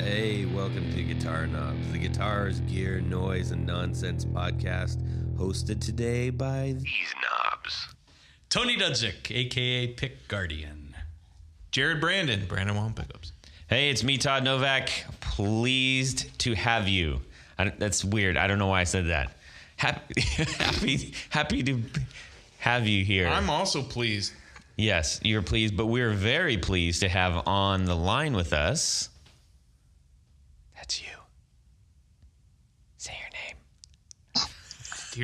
Hey, welcome to Guitar Knobs, the guitars, gear, noise, and nonsense podcast, hosted today by these knobs. Tony Dudzik, a.k.a. Pick Guardian. Jared Brandon One Pickups. Hey, it's me, Todd Novak. Pleased to have you. That's weird. I don't know why I said that. Happy to have you here. I'm also pleased. Yes, you're pleased, but we're very pleased to have on the line with us. That's you. Say your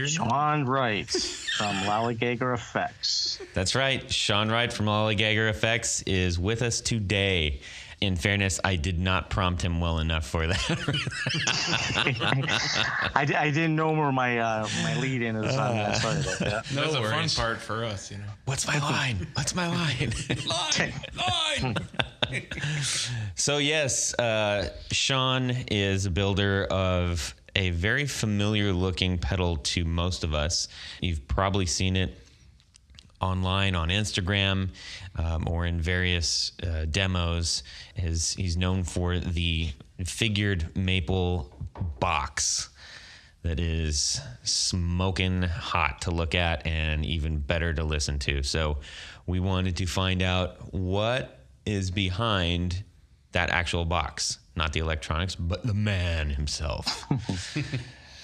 name. Sean Wright from Lollygagger FX. That's right. Sean Wright from Lollygagger FX is with us today. In fairness, I did not prompt him well enough for that. I didn't know where my lead-in is on that side of it. Yeah. That's the fun part for us, you know. What's my line? What's my line? Line! So yes, Sean is a builder of a very familiar looking pedal to most of us. You've probably seen it online on Instagram or in various demos. He's known for the figured maple box that is smoking hot to look at and even better to listen to. So we wanted to find out what is behind that actual box, not the electronics, but the man himself.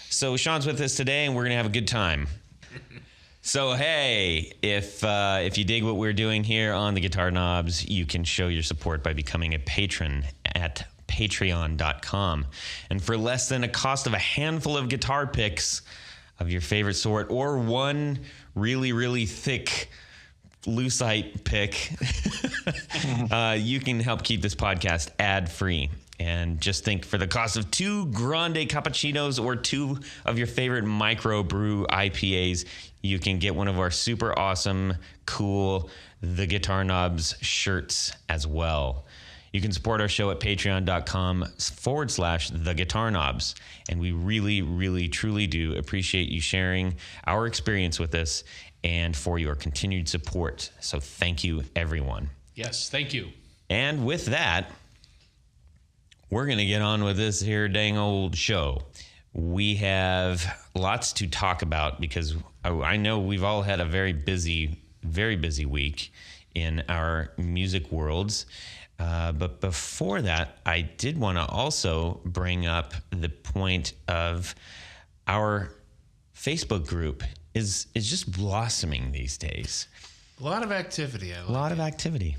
So Sean's with us today, and we're gonna have a good time. So hey, if you dig what we're doing here on the Guitar Knobs, you can show your support by becoming a patron at patreon.com. And for less than a cost of a handful of guitar picks of your favorite sort, or one really, really thick lucite pick, you can help keep this podcast ad-free. And just think, for the cost of 2 grande cappuccinos or 2 of your favorite microbrew IPAs, you can get one of our super awesome, cool The Guitar Knobs shirts as well. You can support our show at patreon.com/The Guitar Knobs. And we really, really, truly do appreciate you sharing our experience with us and for your continued support. So thank you, everyone. Yes, thank you. And with that, we're going to get on with this here dang old show. We have lots to talk about because I know we've all had a very busy week in our music worlds. But before that, I did want to also bring up the point of our Facebook group is just blossoming these days. A lot of activity. A lot of activity.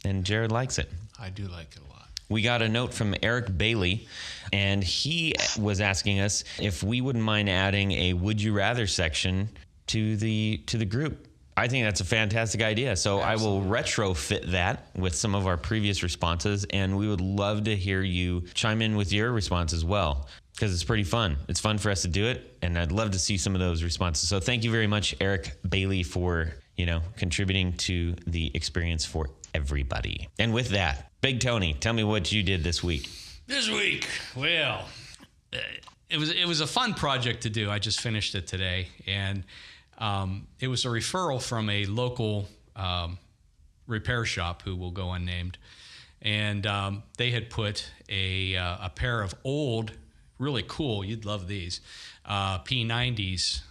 And Jared likes it. I do like it a lot. We got a note from Eric Bailey, and he was asking us if we wouldn't mind adding a Would You Rather section to the group. I think that's a fantastic idea. So Absolutely. I will retrofit that with some of our previous responses, and we would love to hear you chime in with your response as well, because it's pretty fun. It's fun for us to do it, and I'd love to see some of those responses. So thank you very much, Eric Bailey, for contributing to the experience for everybody. And with that, Big Tony, tell me what you did this week. This week, well, it was a fun project to do. I just finished it today, and it was a referral from a local repair shop who will go unnamed, and they had put a pair of old, really cool, you'd love these, P90s,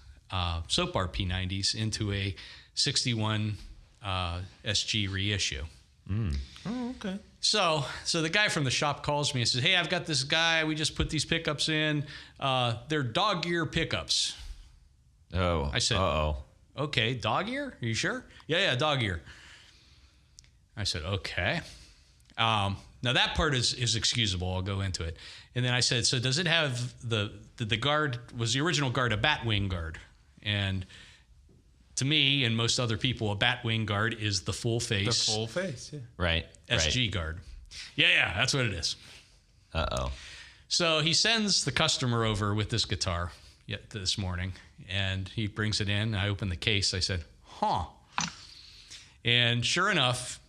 soap bar P90s into a 61 SG reissue. Mm. Oh, okay. So the guy from the shop calls me and says, "Hey, I've got this guy. We just put these pickups in. They're dog ear pickups." Oh, I said, "Okay, dog ear? Are you sure?" Yeah, dog ear. I said, "Okay." Now that part is excusable. I'll go into it. And then I said, "So does it have the guard? Was the original guard a bat wing guard?" And to me and most other people, a bat wing guard is the full face. The full face, yeah. Right. SG guard. Yeah, that's what it is. Uh-oh. So he sends the customer over with this guitar this morning, and he brings it in. I opened the case. I said, "Huh." And sure enough,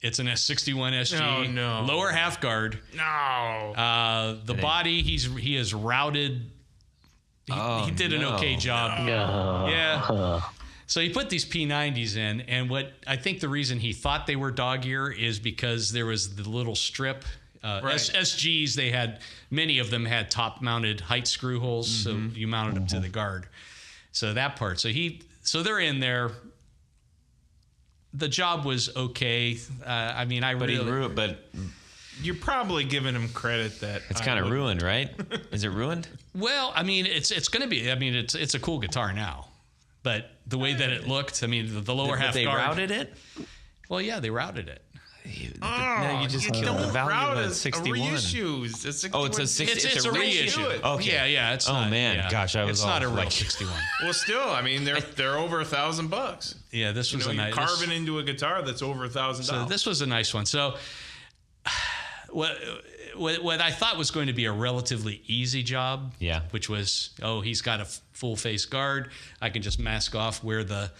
it's an S61 SG. No. Lower half guard. No. The body, he is routed. He did an okay job. No. Yeah. So he put these P90s in, and what I think the reason he thought they were dog ear is because there was the little strip Right. SGs, they had, many of them had top-mounted height screw holes, so you mounted them to the guard. So that part. So they're in there. The job was okay. I mean, But You're probably giving him credit that it's kind of ruined, right? Is it ruined? Well, I mean, it's going to be. I mean, it's a cool guitar now, but the way that it looked, I mean, the lower half They guard. routed it? Well, yeah, they routed it. No, you just killed the value of a 61. Reissues. Oh, it's a 60. It's a reissue. Okay. Yeah. It's Oh, not, man. yeah. Gosh, I was It's not all a real like- 61. Well, still, I mean, they're over $1,000. Yeah, this was You're a nice. carving into a guitar that's over $1,000. So this was a nice one. So what I thought was going to be a relatively easy job, which was, he's got a full face guard. I can just mask off where the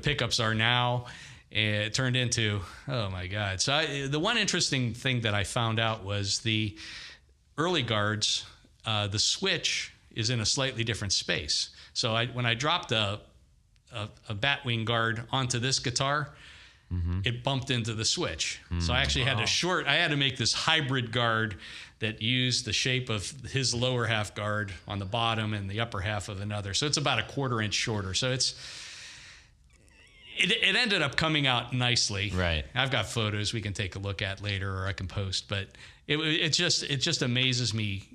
pickups are now. And it turned into, oh my God. So the one interesting thing that I found out was the early guards, the switch is in a slightly different space. So when I dropped a batwing guard onto this guitar, it bumped into the switch. So I actually had I had to make this hybrid guard that used the shape of his lower half guard on the bottom and the upper half of another. So it's about a 1/4 inch shorter. So it ended up coming out nicely. Right. I've got photos we can take a look at later, or I can post, but it just amazes me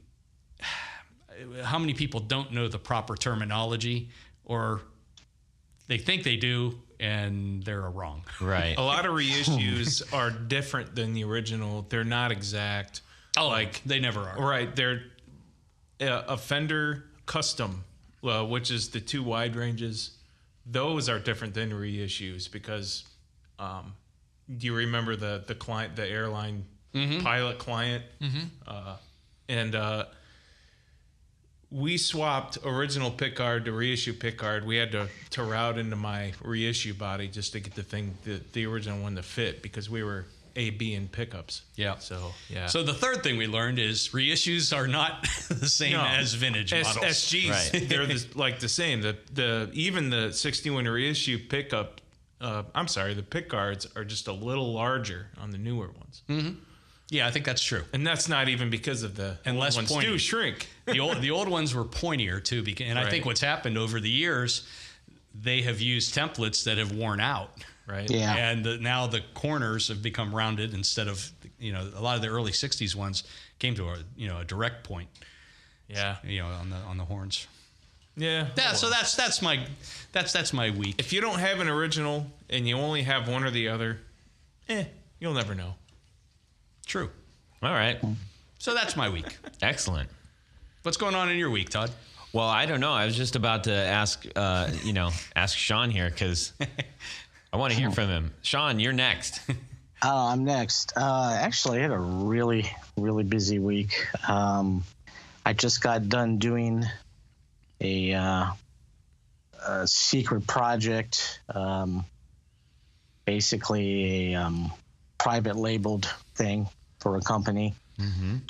how many people don't know the proper terminology, or they think they do and they're wrong. Right. A lot of reissues are different than the original. They're not exact. Like they never are. Right. They're a Fender custom, which is the 2 wide ranges. Those are different than reissues because do you remember the client, the airline pilot client? We swapped original pickguard to reissue pickguard. We had to route into my reissue body just to get the original one to fit because we were A, B, and pickups. Yeah. So, yeah. So the third thing we learned is reissues are not the same as vintage models. SGs, Right. they're the same. Even the 61 reissue pickup, the pickguards are just a little larger on the newer ones. Yeah, I think that's true. And that's not even because of the And less old ones pointy. do shrink. The old ones were pointier too, and I think Right. what's happened over the years, they have used templates that have worn out. Right. Yeah. And now the corners have become rounded instead of, a lot of the early 60s ones came to a direct point, Yeah. on the horns. Yeah. Yeah, so that's my week. If you don't have an original and you only have one or the other, you'll never know. True. All right. So that's my week. Excellent. What's going on in your week, Todd? Well, I don't know. I was just about to ask Sean here because I want to hear from him. Sean, you're next. I'm next. Actually, I had a really, really busy week. I just got done doing a secret project, basically a private labeled thing for a company,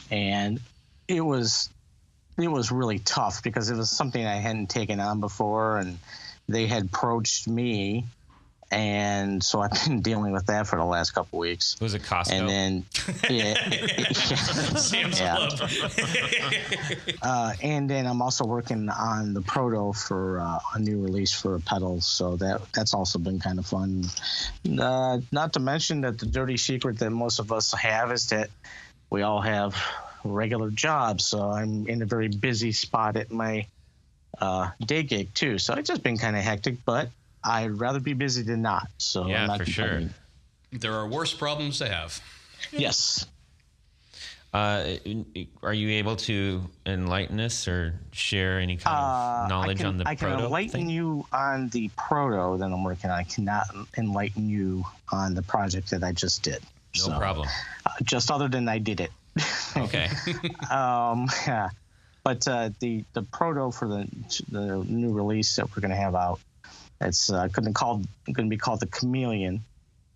and it was really tough because it was something I hadn't taken on before, and they had approached me. And so I've been dealing with that for the last couple weeks. Was it Costco? And then, Sam's Club. and then I'm also working on the proto for a new release for a pedal. So that's also been kind of fun. Not to mention that the dirty secret that most of us have is that we all have regular jobs. So I'm in a very busy spot at my day gig too. So it's just been kind of hectic, but I'd rather be busy than not. So Yeah, I'm not for sure. complaining. There are worse problems to have. Yes. Are you able to enlighten us or share any kind of knowledge on the I can proto enlighten thing? you on the proto that I'm working on. I cannot enlighten you on the project that I just did. No problem. Just other than I did it. Okay. Yeah. But the proto for the new release that we're going to have out, it's going to be called the Chameleon,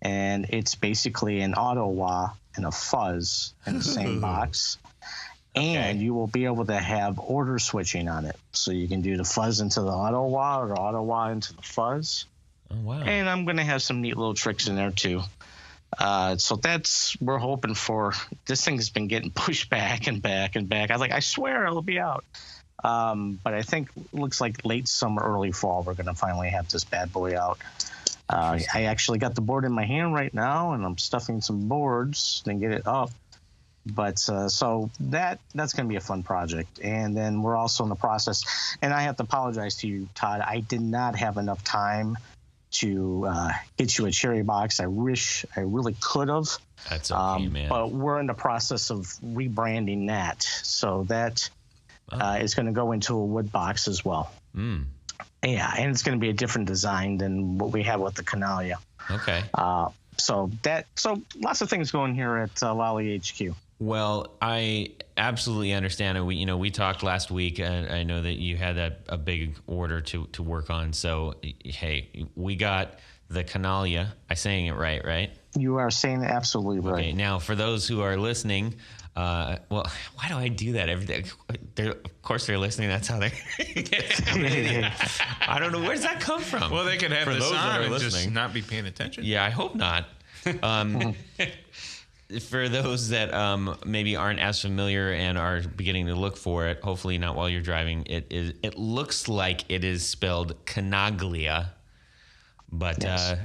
and it's basically an auto wah and a fuzz in the same box. And you will be able to have order switching on it. So you can do the fuzz into the auto wah or auto wah into the fuzz. Oh, wow. And I'm going to have some neat little tricks in there too. So we're hoping for. This thing has been getting pushed back and back and back. I swear it'll be out. But I think looks like late summer, early fall, we're going to finally have this bad boy out. I actually got the board in my hand right now, and I'm stuffing some boards and get it up. But so that's going to be a fun project. And then we're also in the process, and I have to apologize to you, Todd. I did not have enough time to get you a cherry box. I wish I really could have. That's okay, man. But we're in the process of rebranding that. So that is going to go into a wood box as well. Mm. Yeah, and it's going to be a different design than what we have with the Canaglia. Okay. So lots of things going here at Lolly HQ. Well, I absolutely understand it. We talked last week, and I know that you had a big order to work on. So, hey, we got the Canaglia. I'm saying it right? You are saying it absolutely right. Okay, now for those who are listening, well, why do I do that every day? Of course, they're listening. That's how they. I don't know, where does that come from? Well, they could have For this those that on are and listening. just not be paying attention. Yeah, I hope not. For those that maybe aren't as familiar and are beginning to look for it, hopefully not while you're driving, it looks like it is spelled Canaglia, but yes.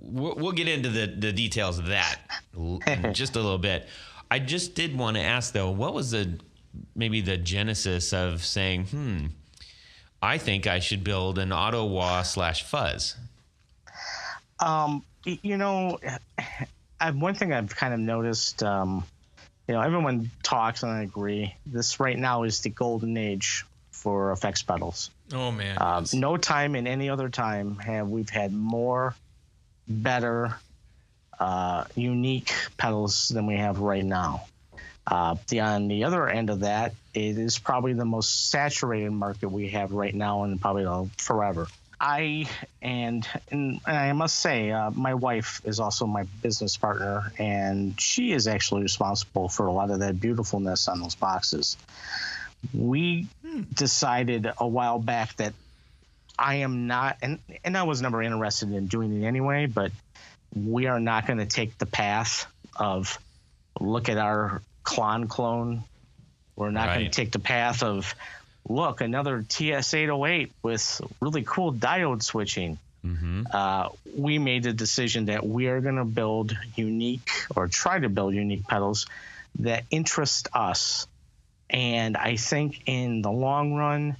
We'll get into the details of that in just a little bit. I just did want to ask, though, what was maybe the genesis of saying, I think I should build an auto wah / fuzz? One thing I've kind of noticed, everyone talks, and I agree. This right now is the golden age for effects pedals. Oh man! No time in any other time have we've had more, better, unique pedals than we have right now. On the other end of that, it is probably the most saturated market we have right now, and probably forever. And I must say, my wife is also my business partner, and she is actually responsible for a lot of that beautifulness on those boxes. We decided a while back that I am not, and I was never interested in doing it anyway, but we are not going to take the path of look at our clone. We're not going to take the path of look, another TS808 with really cool diode switching. Mm-hmm. We made the decision that we are going to build unique, or try to build unique pedals that interest us. And I think in the long run,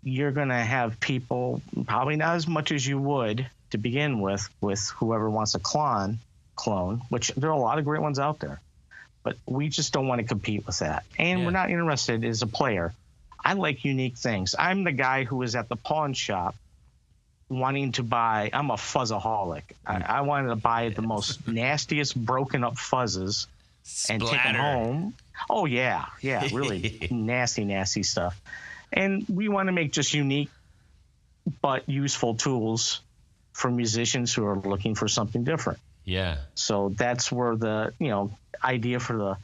you're going to have people, probably not as much as you would to begin with whoever wants a clone, which there are a lot of great ones out there. But we just don't want to compete with that. And we're not interested as a player. I like unique things. I'm the guy who is at the pawn shop wanting to buy. I'm a fuzzaholic. I wanted to buy the most nastiest broken up fuzzes and take them home. Oh, yeah, really nasty stuff. And we want to make just unique but useful tools for musicians who are looking for something different. Yeah. So that's where the idea for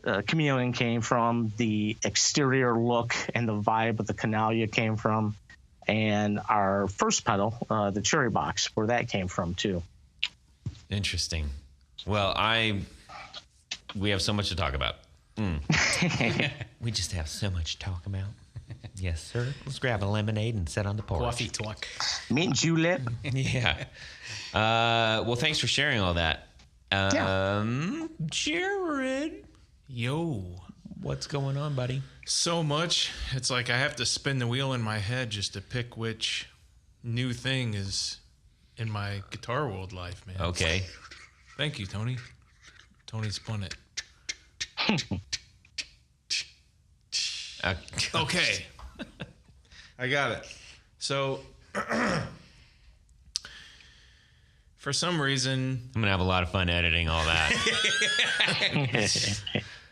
the chameleon came from, the exterior look and the vibe of the Canaglia came from, and our first pedal, the cherry box, where that came from too. Interesting. Well, we have so much to talk about. We just have so much to talk about. Yes, sir. Let's grab a lemonade and sit on the porch. Coffee talk. Mint julep. Yeah. Well, thanks for sharing all that. Jared. Yo. What's going on, buddy? So much. It's like I have to spin the wheel in my head just to pick which new thing is in my guitar world life, man. Okay. Thank you, Tony. Tony spun it. Okay. I got it. So, for some reason... I'm going to have a lot of fun editing all that.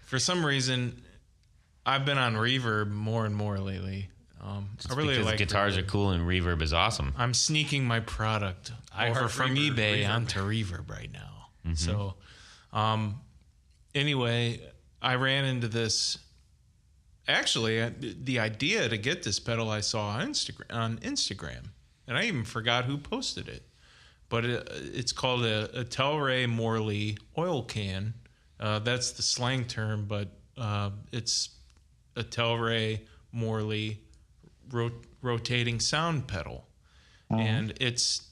For some reason, I've been on reverb more and more lately. I really because like guitars reverb. are cool and reverb is awesome. I'm sneaking my product over from eBay onto reverb right now. Mm-hmm. So, anyway, I ran into this. Actually, the idea to get this pedal I saw on Instagram, and I even forgot who posted it. but it's called a Telray Morley oil can. That's the slang term, but it's a Telray Morley rotating sound pedal. And it's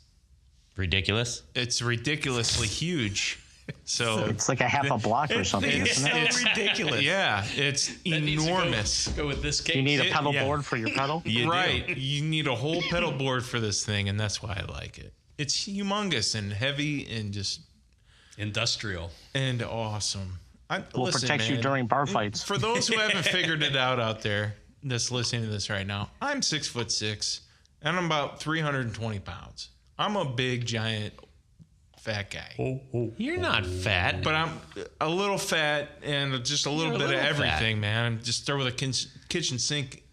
ridiculous. It's ridiculously huge. So it's like a half a block or something, isn't it? It's ridiculous. Yeah, it's enormous. Go with this case. You need a pedal board for your pedal? Right. You need a whole pedal board for this thing, and that's why I like it. It's humongous and heavy and just industrial and awesome. Will protect you during bar fights. For those who haven't figured it out there that's listening to this right now, I'm 6'6", and I'm about 320 pounds. I'm a big, giant, fat guy. You're not fat. But I'm a little fat and just a little bit of everything, fat. man. Just start with a kitchen sink.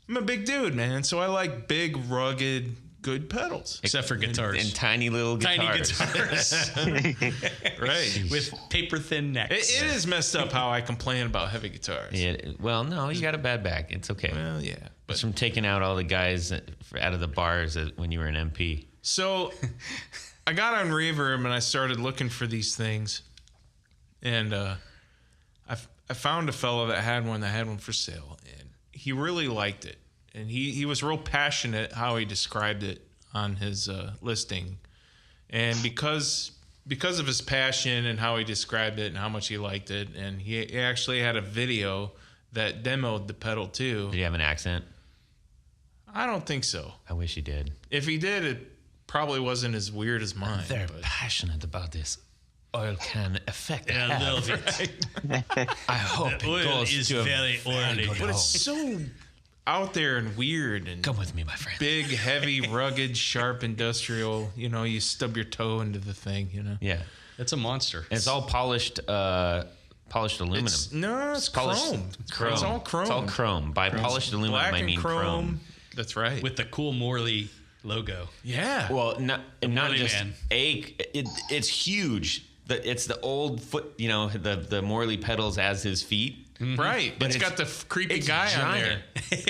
I'm a big dude, man, so I like big, rugged, good pedals. Except for guitars. And tiny little guitars. Right. With paper-thin necks. It is messed up how I complain about heavy guitars. Yeah, well, no, you got a bad back. It's okay. Well, yeah. But It's from taking out all the guys out of the bars when you were an MP. So I got on Reverb and I started looking for these things. And I found a fellow that had one for sale. And he really liked it. And he was real passionate how he described it on his listing. And because of his passion and how he described it and how much he liked it, and he actually had a video that demoed the pedal too. Did he have an accent? I don't think so. I wish he did. If he did, it probably wasn't as weird as mine. They're but passionate about this oil can effect. I love it. I hope it Oil goes is to a very oily. good But it's home. so out there and weird and Come with me, my friend. big, heavy, rugged, sharp, industrial. You know, you stub your toe into the thing, you know. Yeah. It's a monster. And it's all polished aluminum. It's polished- chrome. Chrome. It's all chrome. It's all chrome. By polished aluminum, Black I and mean chrome. That's right. With the cool Morley logo. yeah. Well, not Morley just man. it's huge. It's the old foot, the Morley pedals as his feet. Right. But it's got the creepy guy giant. on there.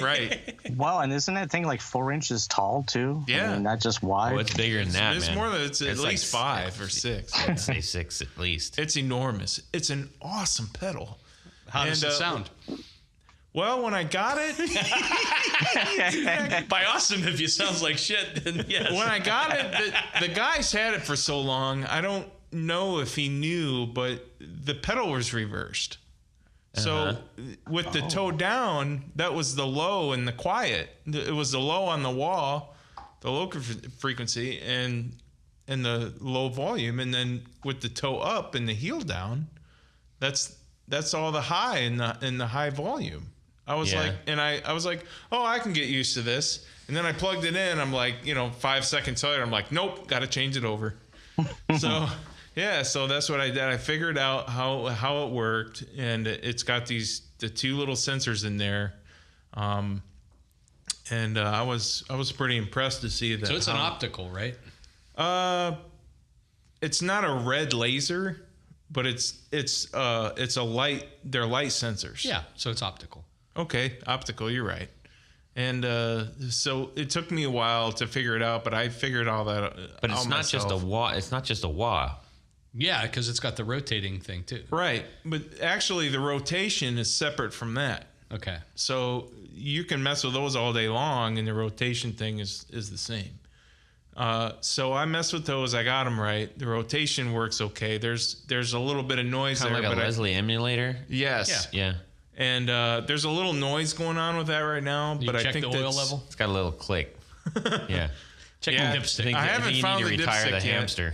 Right. Well, and isn't that thing like 4 inches tall too? Yeah. I mean, not just wide. Oh, it's bigger than that, It's man. more than it's at like least 5 or 6. I'd say 6 at least. It's enormous. It's an awesome pedal. How does it sound? Well, when I got it, By awesome, if it sounds like shit, then yes. when I got it, the guy's had it for so long. I don't know if he knew, but the pedal was reversed. So with the toe down, that was the low and the quiet. It was the low on the wall, the low frequency, and the low volume. And then with the toe up and the heel down, that's all the high in the high volume. I was like, oh, I can get used to this. And then I plugged it in. I'm like, 5 seconds later, I'm like, nope, got to change it over. So. Yeah, so that's what I did. I figured out how it worked, and it's got the 2 little sensors in there, and I was pretty impressed to see that. So it's an optical, right? It's not a red laser, but it's a light. They're light sensors. Yeah, so it's optical. Okay, optical. You're right. And so it took me a while to figure it out, but I figured all that out. But it's not myself. just a wah. It's not just a wah. Yeah, because it's got the rotating thing too. Right, but actually the rotation is separate from that. Okay. So you can mess with those all day long, and the rotation thing is the same. So I messed with those. I got them right. The rotation works okay. There's a little bit of noise Kind there. of like a Leslie emulator. Yes. Yeah. And there's a little noise going on with that right now. You but I check think the oil that's- level? It's got a little click. Yeah. Check Yeah. the dipstick. I haven't think you found need to the retire dipstick the yet. hamster.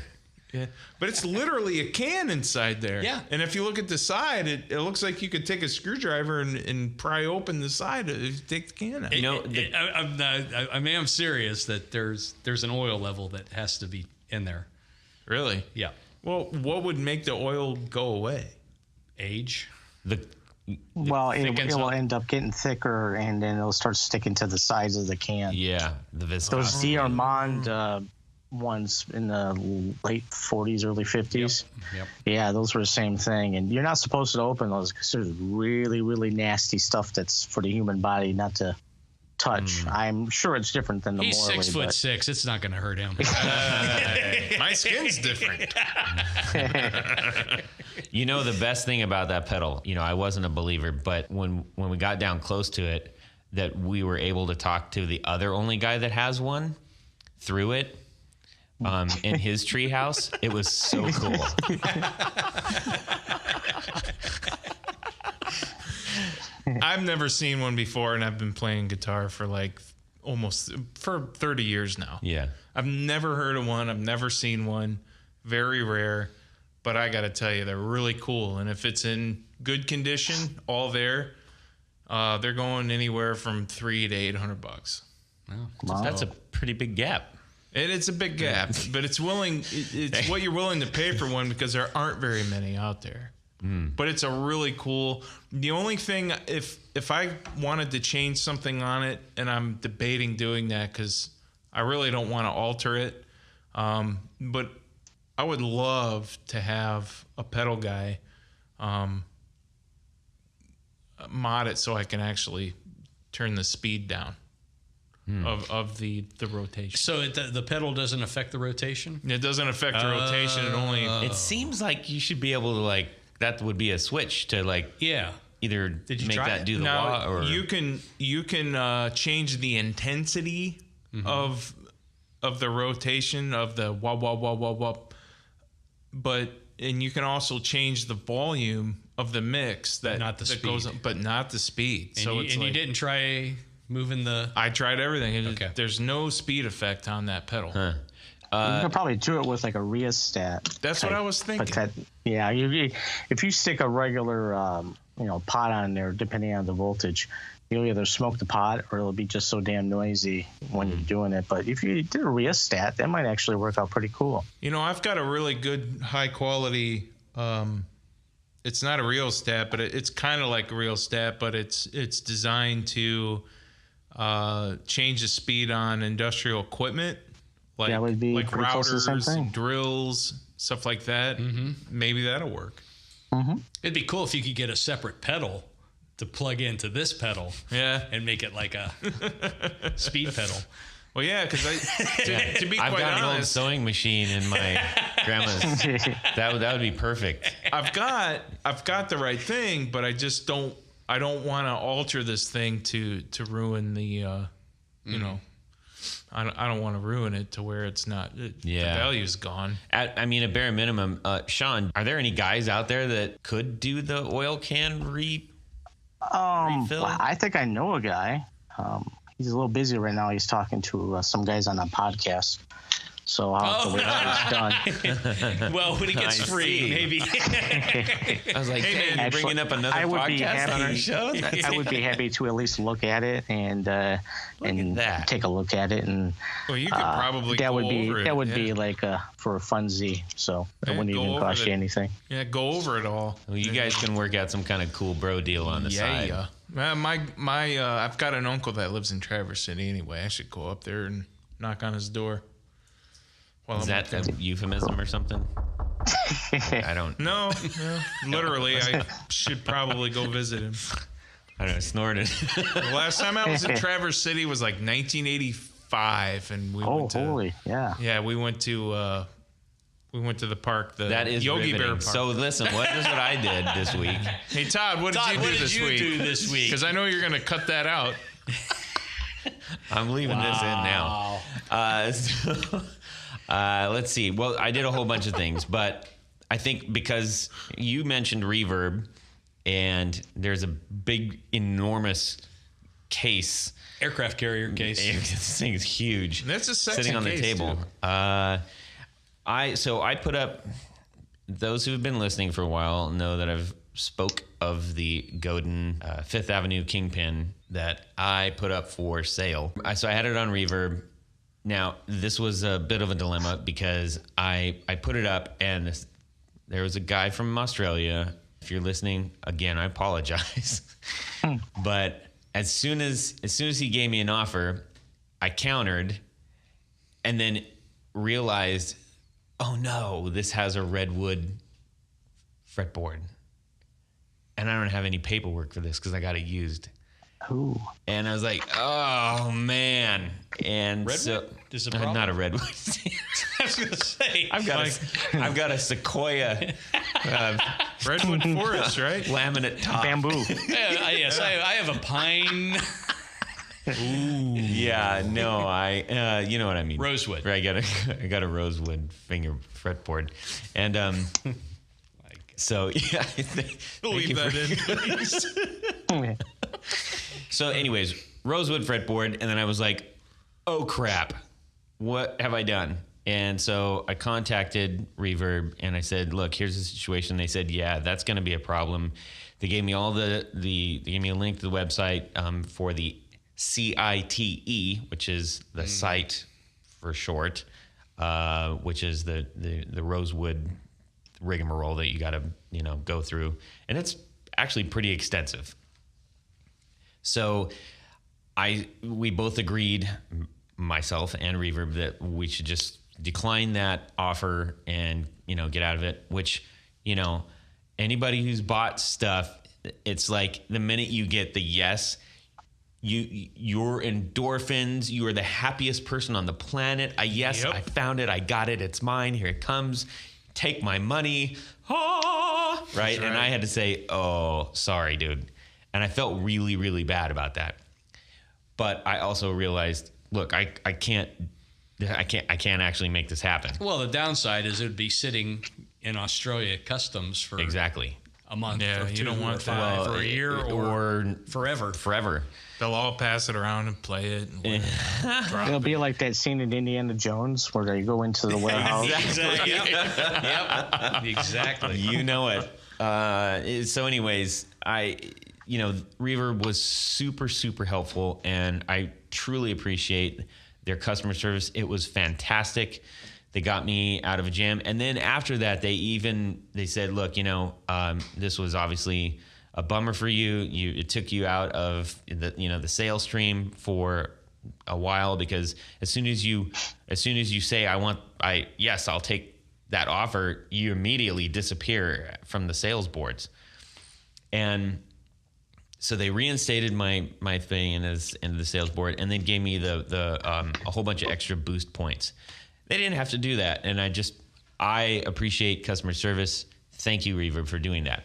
Yeah, but it's literally a can inside there. Yeah. And if you look at the side, it looks like you could take a screwdriver and pry open the side to take the can out. I mean, I'm serious that there's an oil level that has to be in there. Really? Yeah. Well, what would make the oil go away? Age. Well, it thickens will up. end up getting thicker, and then it'll start sticking to the sides of the can. Yeah. The viscosity. Those Diamond ones in the late 40s, early 50s. Yep. Yeah, those were the same thing. And you're not supposed to open those because there's really, really nasty stuff that's for the human body not to touch. I'm sure it's different than the He's Morley. 6'6". It's not going to hurt him. My skin's different. You know, the best thing about that pedal, you know, I wasn't a believer, but when we got down close to it, that we were able to talk to the other only guy that has one through it in his treehouse. It was so cool. I've never seen one before, and I've been playing guitar for like almost 30 years now. Yeah. I've never heard of one. I've never seen one. Very rare. But I got to tell you, they're really cool. And if it's in good condition, all there, they're going anywhere from $300 to $800. Wow. That's a pretty big gap. It's a big gap, but it's what you're willing to pay for one, because there aren't very many out there. But it's a really cool. The only thing, if I wanted to change something on it, and I'm debating doing that because I really don't want to alter it, but I would love to have a pedal guy mod it so I can actually turn the speed down of the rotation. So the pedal doesn't affect the rotation? It doesn't affect the rotation. It only. It seems like you should be able to, like, that would be a switch to, like, either Did you make try that it? do the wah or you can change the intensity of the rotation of the wah wah wah wah wah, and you can also change the volume of the mix Not the speed. goes up, but not the speed. And you didn't try moving the. I tried everything. Okay. There's no speed effect on that pedal. You could probably do it with like a rheostat. That's what I was thinking. But if you stick a regular pot on there, depending on the voltage, you'll either smoke the pot or it'll be just so damn noisy when you're doing it. But if you did a rheostat, that might actually work out pretty cool. You know, I've got a really good high quality. It's not a rheostat, but it's kind of like a rheostat, but it's designed to change the speed on industrial equipment. Like, that would be like pretty close to the same routers, thing. and drills, stuff like that. Maybe that'll work. It'd be cool if you could get a separate pedal to plug into this pedal. Yeah. And make it like a speed pedal. Well, yeah, because to be I've quite got an old honest, sewing machine in my grandma's. That would be perfect. I've got the right thing, but I just don't want to alter this thing to ruin the you know. I don't want to ruin it to where it's not. The value's gone. At bare minimum, Sean, are there any guys out there that could do the oil can refill? I think I know a guy. He's a little busy right now. He's talking to some guys on a podcast. So I'll have to wait till he's done. Well, when he gets free, maybe. I was like, hey, man, you're bringing up another I would be podcast on our happy- show? I would be happy to at least look at it and that. take a look at it, and Well, you could probably that go would be over it. that would yeah. be like for a funzy, so it Yeah, wouldn't go even over cost it. you anything. Yeah, go over it all. Well, you guys can work out some kind of cool bro deal on the side. Yeah. I've got an uncle that lives in Traverse City anyway. I should go up there and knock on his door. While Is I'm that up there. a euphemism or something? I don't. No, literally, I should probably go visit him. I don't know. Snorted. The last time I was in Traverse City was like 1985, and we went to. Holy, yeah. Yeah, we went to the park, the That is Yogi riveting. Bear Park. So listen, what I did this week. Hey Todd, what did Todd, you what do did this you week? do this week? Because I know you're going to cut that out. I'm leaving this in now. Let's see. Well, I did a whole bunch of things, but I think because you mentioned reverb, and there's a big, enormous case. Aircraft carrier case. This thing is huge. That's a sexy sitting on the case, table. too. I put up. Those who have been listening for a while know that I've spoke of the Godin Fifth Avenue Kingpin that I put up for sale. So I had it on reverb. Now, this was a bit of a dilemma because I put it up and there was a guy from Australia. If you're listening, again, I apologize. But as soon as he gave me an offer, I countered and then realized, oh no, this has a redwood fretboard. And I don't have any paperwork for this because I got it used. Ooh. And I was like, oh man. And Redwood? Is the problem? not a redwood. I was going to say. I've got a sequoia Redwood forest, right? laminate top. Bamboo. Yes, I have a pine. Yeah, no, you know what I mean. Rosewood. Right, I got a rosewood finger fretboard, and so yeah. Leave that in, please. So, anyways, rosewood fretboard, and then I was like, oh crap, what have I done? And so I contacted Reverb and I said, look, here's the situation. They said, yeah, that's going to be a problem. They gave me they gave me a link to the website for the CITE, which is the site for short, which is the rosewood rigmarole that you got to, go through. And it's actually pretty extensive. So we both agreed, myself and Reverb, that we should just decline that offer and, get out of it, which, anybody who's bought stuff, it's like the minute you get the yes, your endorphins, you are the happiest person on the planet. Yep. I found it. I got it. It's mine. Here it comes. Take my money. Ah, right? And I had to say, oh, sorry, dude. And I felt really, really bad about that. But I also realized, look, I can't actually make this happen. Well, the downside is it would be sitting in Australia at customs for exactly a month. Yeah, or you two don't want or five, that. for a year or forever. Forever. They'll all pass it around and play it. And It'll be like that scene in Indiana Jones where they go into the warehouse. Exactly. Yep. Exactly. You know it. So anyways, Reverb was super, super helpful, and I truly appreciate their customer service. It was fantastic. They got me out of a jam. And then after that, they said, look, this was obviously a bummer for you. It took you out of the sales stream for a while, because as soon as you say, I'll take that offer, you immediately disappear from the sales boards. And so they reinstated my thing into the sales board, and then gave me a whole bunch of extra boost points. They didn't have to do that, and I appreciate customer service. Thank you, Reverb, for doing that.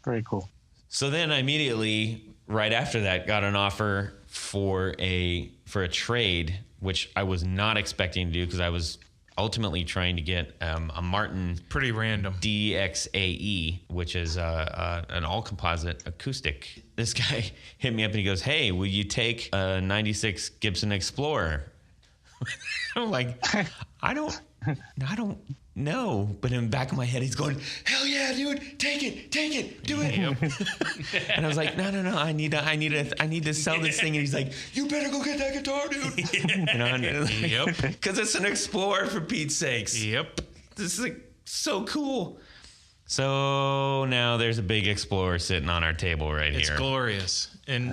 Very cool. So then I immediately, right after that, got an offer for a trade, which I was not expecting to do, because I was ultimately trying to get a Martin pretty random DXAE, which is an all composite acoustic. This guy hit me up and he goes, "Hey, will you take a '96 Gibson Explorer?" I'm like, I don't know. But in the back of my head, he's going, "Hell yeah, dude, take it, do it." And I was like, no, I need to sell this thing. And he's like, "You better go get that guitar, dude." Yep. Because it's an Explorer, for Pete's sakes. Yep. This is like so cool. So now there's a big Explorer sitting on our table right here. It's glorious. And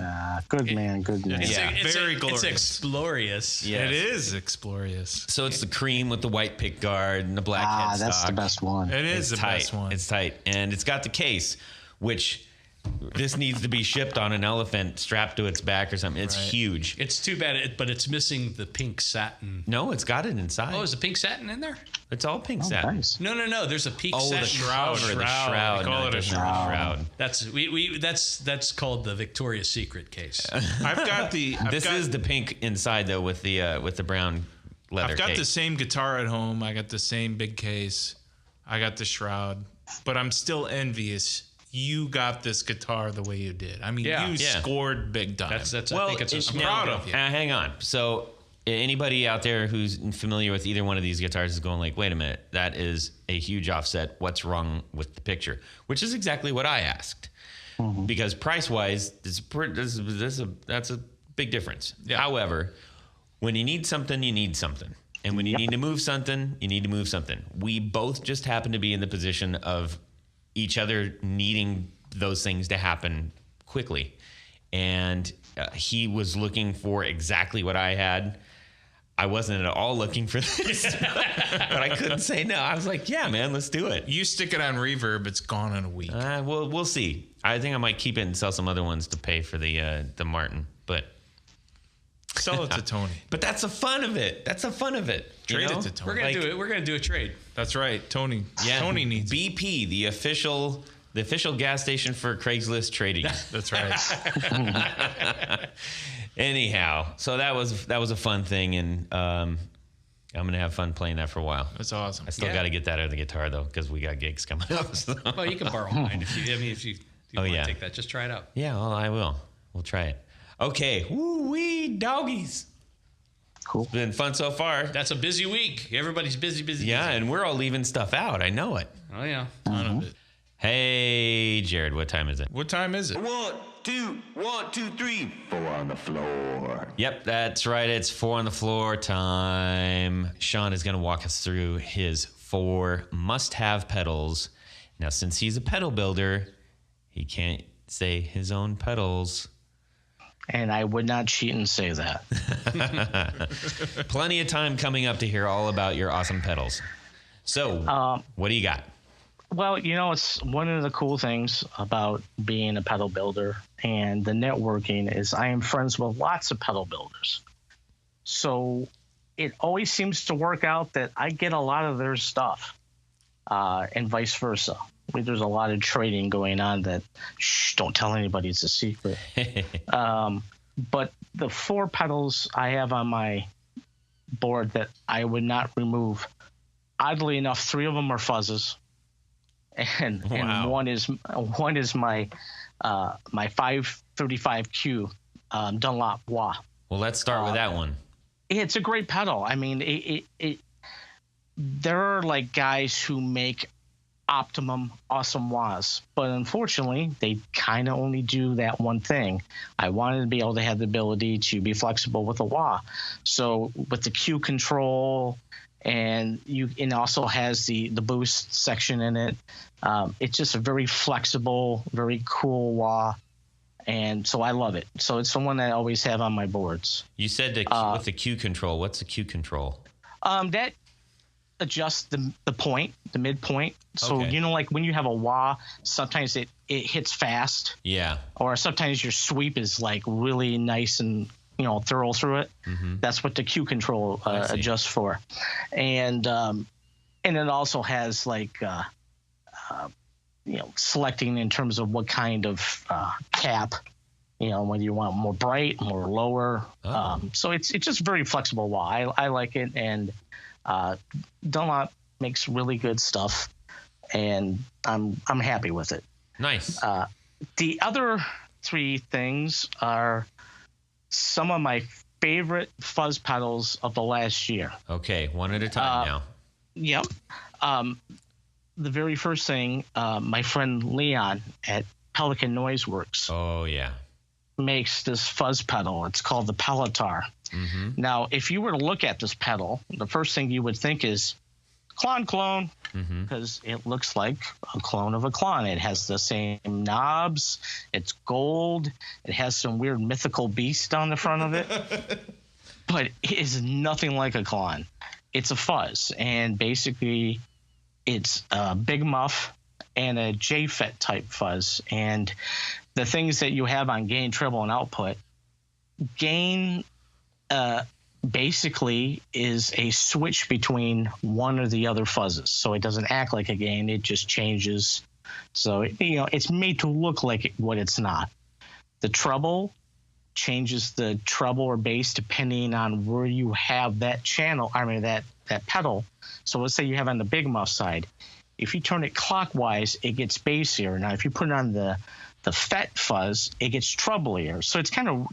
Good man. It's very glorious. It's explorious. Yes. It is explorious. So it's the cream with the white pick guard and the black headstock. That's the best one. It is the tight. best one. It's tight. And it's got the case, which this needs to be shipped on an elephant strapped to its back or something. It's huge. It's too bad, but it's missing the pink satin. No, it's got it inside. Oh, is the pink satin in there? It's all pink satin. Nice. No. There's a pink Oh, satin. the shroud. The shroud. They call it a shroud. That's called the Victoria's Secret case. I've got the. This is the pink inside though, with the brown leather. I've got case. the same guitar at home. I got the same big case. I got the shroud, but I'm still envious. You got this guitar the way you did. I mean, you scored big time. That's. I think it's. I'm proud of you. Hang on. So anybody out there who's familiar with either one of these guitars is going like, wait a minute, that is a huge offset. What's wrong with the picture? Which is exactly what I asked. Mm-hmm. Because price-wise, that's a big difference. Yeah. However, when you need something, you need something. And when you need to move something, you need to move something. We both just happen to be in the position of each other needing those things to happen quickly. And he was looking for exactly what I had. I wasn't at all looking for this, but I couldn't say no. I was like, yeah, man, let's do it. You stick it on reverb, it's gone in a week. We'll see. I think I might keep it and sell some other ones to pay for the Martin, but sell it to Tony. But that's the fun of it. Trade it to Tony. We're gonna do it. We're gonna do a trade. That's right, Tony. Yeah, Tony needs BP, the official gas station for Craigslist trading. That's right. Anyhow, so that was a fun thing, and I'm gonna have fun playing that for a while. That's awesome. I still got to get that out of the guitar though, because we got gigs coming up. So. Well, you can borrow mine if you want to take that. Just try it out. Yeah, well, I will. We'll try it. Okay, woo-wee, doggies. Cool. It's been fun so far. That's a busy week. Everybody's busy. Yeah, and we're all leaving stuff out. I know it. Oh yeah. None of it. Hey, Jared, what time is it? What time is it? 1, 2, 1, 2, 3. 4 on the floor. Yep, that's right. It's 4 on the floor time. Sean is going to walk us through his 4 must-have pedals. Now, since he's a pedal builder, he can't say his own pedals. And I would not cheat and say that. Plenty of time coming up to hear all about your awesome pedals. So, what do you got? Well, it's one of the cool things about being a pedal builder and the networking is I am friends with lots of pedal builders. So it always seems to work out that I get a lot of their stuff and vice versa. There's a lot of trading going on that, don't tell anybody, it's a secret. But the 4 pedals I have on my board that I would not remove, oddly enough, 3 of them are fuzzes. And one is my 535Q Dunlop wah. Well, let's start with that one. It's a great pedal. I mean, there are like guys who make optimum awesome wahs, but unfortunately they kind of only do that one thing. I wanted to be able to have the ability to be flexible with a wah. So with the Q control, and it also has the boost section in it. It's just a very flexible, very cool wah, and so I love it. So it's the one that I always have on my boards. You said with the Q control. What's the Q control? That adjusts the point, the midpoint. So Okay. like when you have a wah, sometimes it hits fast. Yeah. Or sometimes your sweep is like really nice and thorough through it. Mm-hmm. That's what the Q control adjusts for, and it also has like selecting in terms of what kind of cap, whether you want more bright, more lower. So it's just very flexible wah. I like it, and Dunlop makes really good stuff, and I'm happy with it. Nice. The other 3 things are some of my favorite fuzz pedals of the last year. Okay, one at a time now. Yep. The very first thing, my friend Leon at Pelican Noise Works Oh, yeah. makes this fuzz pedal. It's called the Pelotar. Mm-hmm. Now, if you were to look at this pedal, the first thing you would think is clone, because it looks like a clone of a clone. It has the same knobs. It's gold. It has some weird mythical beast on the front of it. But it is nothing like a clone. It's a fuzz. And basically, it's a big muff and a JFET type fuzz. And the things that you have on gain, treble, and output, gain basically is a switch between one or the other fuzzes. So it doesn't act like a gain, it just changes. So it's made to look like what it's not. The treble changes the treble or bass depending on where you have that channel, that pedal. So let's say you have on the big muff side. If you turn it clockwise, it gets bassier. Now if you put it on the FET fuzz, it gets treblier. So it's kind of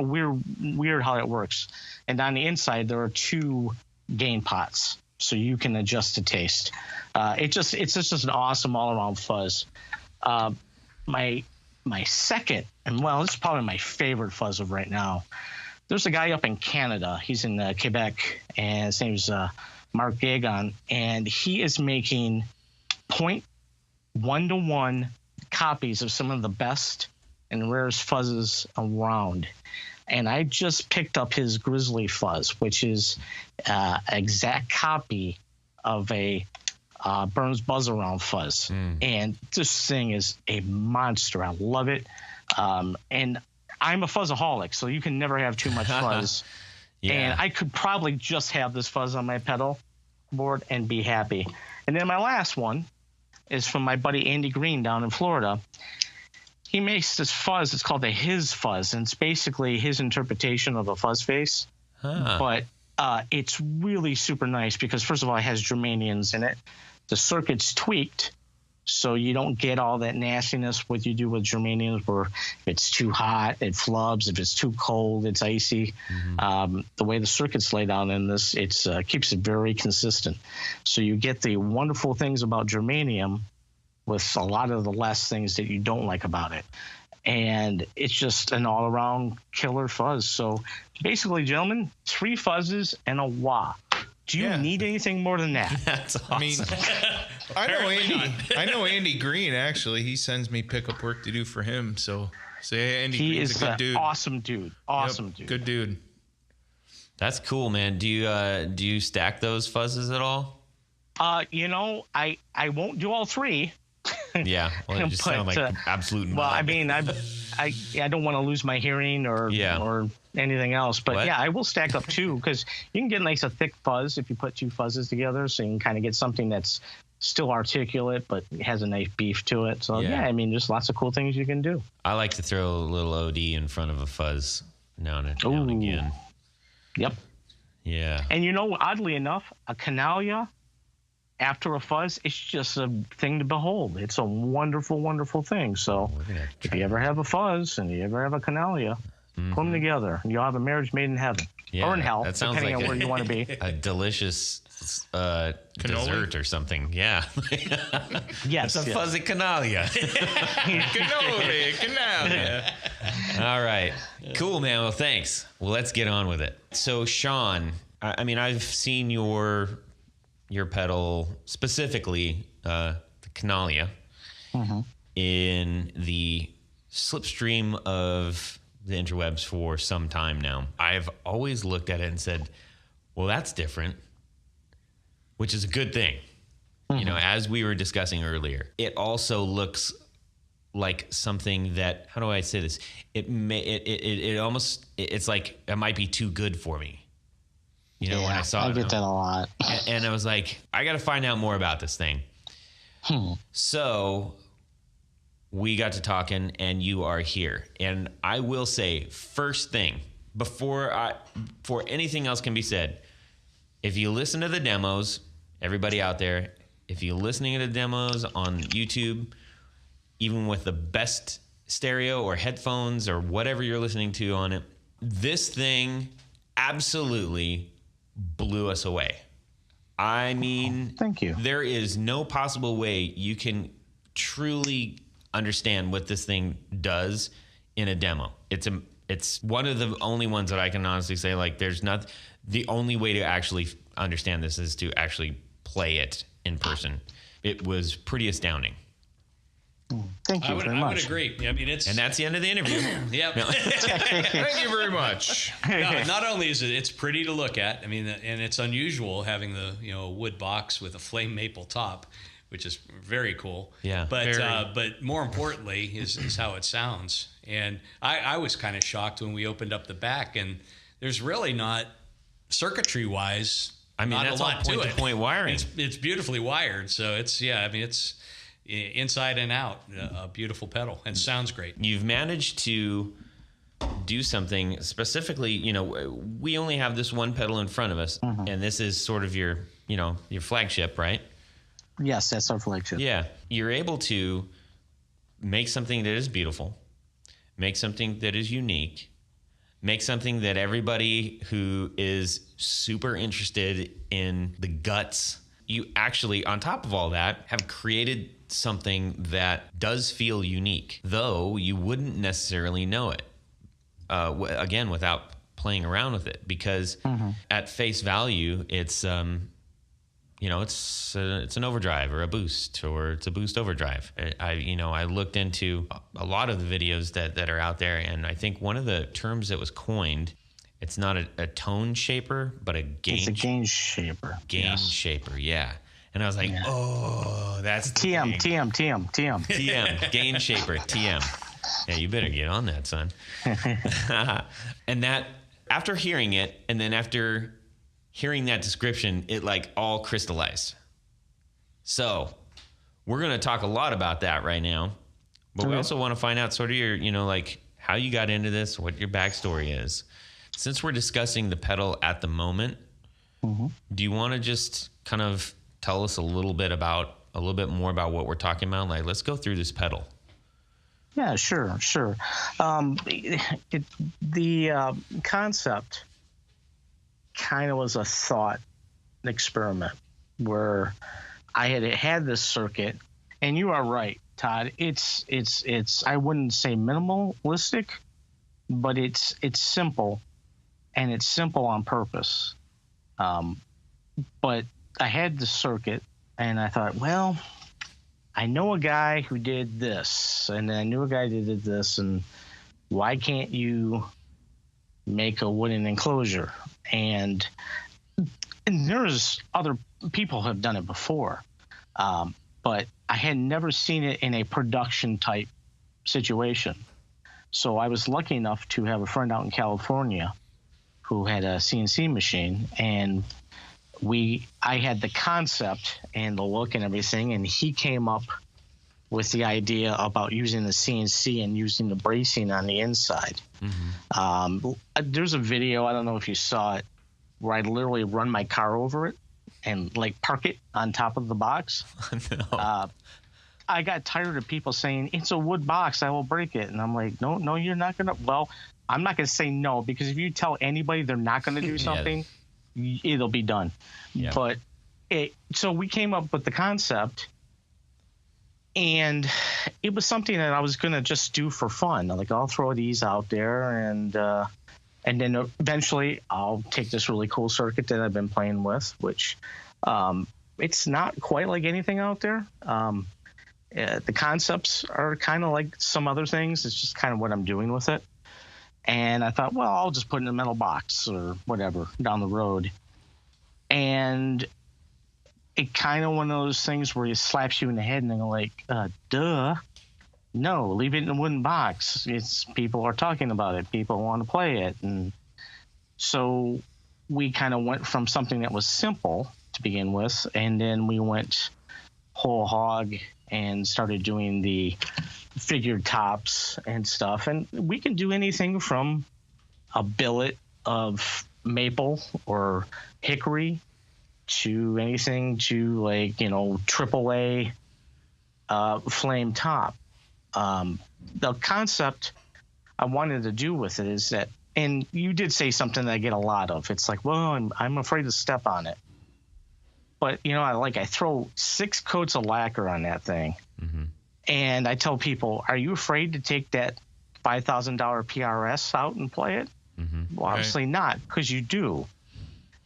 weird how it works. And on the inside, there are 2 gain pots, so you can adjust the taste. It's just an awesome all around fuzz. My second, and this is probably my favorite fuzz of right now. There's a guy up in Canada. He's in Quebec, and his name's Mark Gagon, and he is making 0.1-to-1 copies of some of the best and rarest fuzzes around. and I just picked up his Grizzly Fuzz, which is exact copy of a Burns Buzz Around Fuzz. And this thing is a monster. I love it. And I'm a fuzzaholic, so you can never have too much fuzz. And I could probably just have this fuzz on my pedal board and be happy. And then my last one is from my buddy Andy Green down in Florida. He makes this fuzz. It's called the His Fuzz, and it's basically his interpretation of a fuzz face. But it's really super nice because, first of all, it has germaniums in it. The circuit's tweaked, so you don't get all that nastiness what you do with germaniums, where if it's too hot, it flubs. If it's too cold, it's icy. The way the circuit's laid out in this, it keeps it very consistent. So you get the wonderful things about germanium with a lot of the less things that you don't like about it. And it's just an all-around killer fuzz. So basically, gentlemen, 3 fuzzes and a wah. Do you need anything more than that? That's awesome. I mean, I know Andy Green, actually. He sends me pickup work to do for him. So yeah, Andy Green's a good dude. Awesome dude. Awesome dude. Good dude. That's cool, man. Do you stack those fuzzes at all? I won't do all 3. Yeah, well, it just sound like absolute mud. Well, I mean, I don't want to lose my hearing or anything else, but I will stack up 2 because you can get a nice thick fuzz if you put 2 fuzzes together, so you can kind of get something that's still articulate but has a nice beef to it. So I mean, just lots of cool things you can do. I like to throw a little OD in front of a fuzz now and again. Yep. Yeah. And oddly enough, a Canaglia after a fuzz, it's just a thing to behold. It's a wonderful, wonderful thing. So if you ever have a fuzz and you ever have a Canaglia, put them together. You'll have a marriage made in heaven or in hell, depending on where you want to be. A delicious dessert or something. Yeah. Yes. It's a fuzzy Canaglia. Canaglia. All right. Cool, man. Well, thanks. Well, let's get on with it. So, Sean, I mean, I've seen your pedal, specifically the Canaglia, in the slipstream of the interwebs for some time now. I've always looked at it and said, well, that's different, which is a good thing. As we were discussing earlier, it also looks like something that, how do I say this? It's like it might be too good for me. When I saw it. I get that a lot. And I was like, I got to find out more about this thing. So we got to talking, and you are here. And I will say, first thing, before anything else can be said, if you listen to the demos, everybody out there, if you're listening to the demos on YouTube, even with the best stereo or headphones or whatever you're listening to on it, this thing absolutely blew us away. I mean, thank you. There is no possible way you can truly understand what this thing does in a demo. It's one of the only ones that I can honestly say, like, the only way to actually understand this is to actually play it in person. It was pretty astounding. Thank you very much. I would agree. I mean, and that's the end of the interview. Yep. Thank you very much. No, not only is it's pretty to look at, I mean, and it's unusual having the wood box with a flame maple top, which is very cool. Yeah. But more importantly is how it sounds. And I was kind of shocked when we opened up the back, and there's really not circuitry wise. I mean, that's all point-to-point wiring. It's beautifully wired, so it's inside and out, a beautiful pedal, and sounds great. You've managed to do something specifically. We only have this one pedal in front of us, and this is sort of your flagship, right? Yes, that's our flagship. Yeah, you're able to make something that is beautiful, make something that is unique, make something that everybody who is super interested in the guts, you actually, on top of all that, have created something that does feel unique, though you wouldn't necessarily know it, again, without playing around with it, because at face value, it's, it's an overdrive or a boost, or it's a boost overdrive. I looked into a lot of the videos that are out there, and I think one of the terms that was coined, it's not a tone shaper, but a gain. It's a gain shaper. Gain shaper, yeah. And I was like, oh, that's the TM, thing. TM. Gain shaper, TM. Yeah, you better get on that, son. And that, after hearing it, and then after hearing that description, it like all crystallized. So we're going to talk a lot about that right now, but we also want to find out sort of your, like how you got into this, what your backstory is. Since we're discussing the pedal at the moment, do you want to just kind of tell us a little bit more about what we're talking about? Like, let's go through this pedal. Yeah, sure. The concept kind of was a thought experiment where I had this circuit, and you are right, Todd. It's I wouldn't say minimalistic, but it's simple, and it's simple on purpose. But I had the circuit, and I thought, well, I know a guy who did this, and I knew a guy who did this, and why can't you make a wooden enclosure? And there's other people have done it before, but I had never seen it in a production type situation. So I was lucky enough to have a friend out in California who had a CNC machine, and I had the concept and the look and everything, and he came up with the idea about using the CNC and using the bracing on the inside. There's a video, I don't know if you saw it, where I literally run my car over it and like park it on top of the box. No. I got tired of people saying, it's a wood box, I will break it. And I'm like, no, you're not going to. Well, I'm not going to say no, because if you tell anybody they're not going to do something, it'll be done. Yeah. But so we came up with the concept, and it was something that I was going to just do for fun. Like, I'll throw these out there, and then eventually I'll take this really cool circuit that I've been playing with, which it's not quite like anything out there. The concepts are kind of like some other things. It's just kind of what I'm doing with it. And I thought, well, I'll just put it in a metal box or whatever down the road. And it kind of one of those things where it slaps you in the head and they're like, duh. No, leave it in a wooden box. People are talking about it. People want to play it. And so we kind of went from something that was simple to begin with, and then we went whole hog and started doing the figured tops and stuff. And we can do anything from a billet of maple or hickory to anything to, like, AAA flame top. The concept I wanted to do with it is that, and you did say something that I get a lot of. It's like, well, I'm afraid to step on it. But, I throw 6 coats of lacquer on that thing. And I tell people, are you afraid to take that $5,000 PRS out and play it? Well, obviously not, because you do.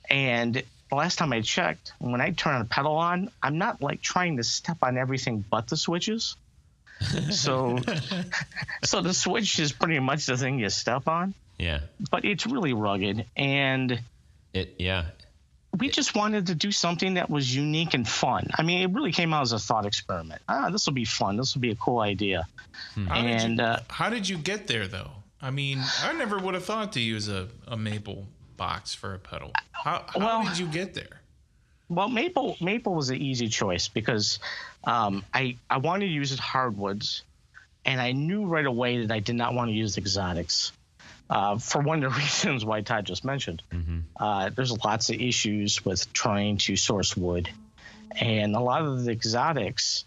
And the last time I checked, when I turn a pedal on, I'm not like trying to step on everything but the switches. So the switch is pretty much the thing you step on. Yeah. But it's really rugged, and we just wanted to do something that was unique and fun. I mean, it really came out as a thought experiment. This will be fun. This will be a cool idea. How did you get there, though? I mean, I never would have thought to use a maple box for a pedal. How did you get there? Well, maple was an easy choice because I wanted to use hardwoods, and I knew right away that I did not want to use exotics. For one of the reasons why Todd just mentioned. There's lots of issues with trying to source wood, and a lot of the exotics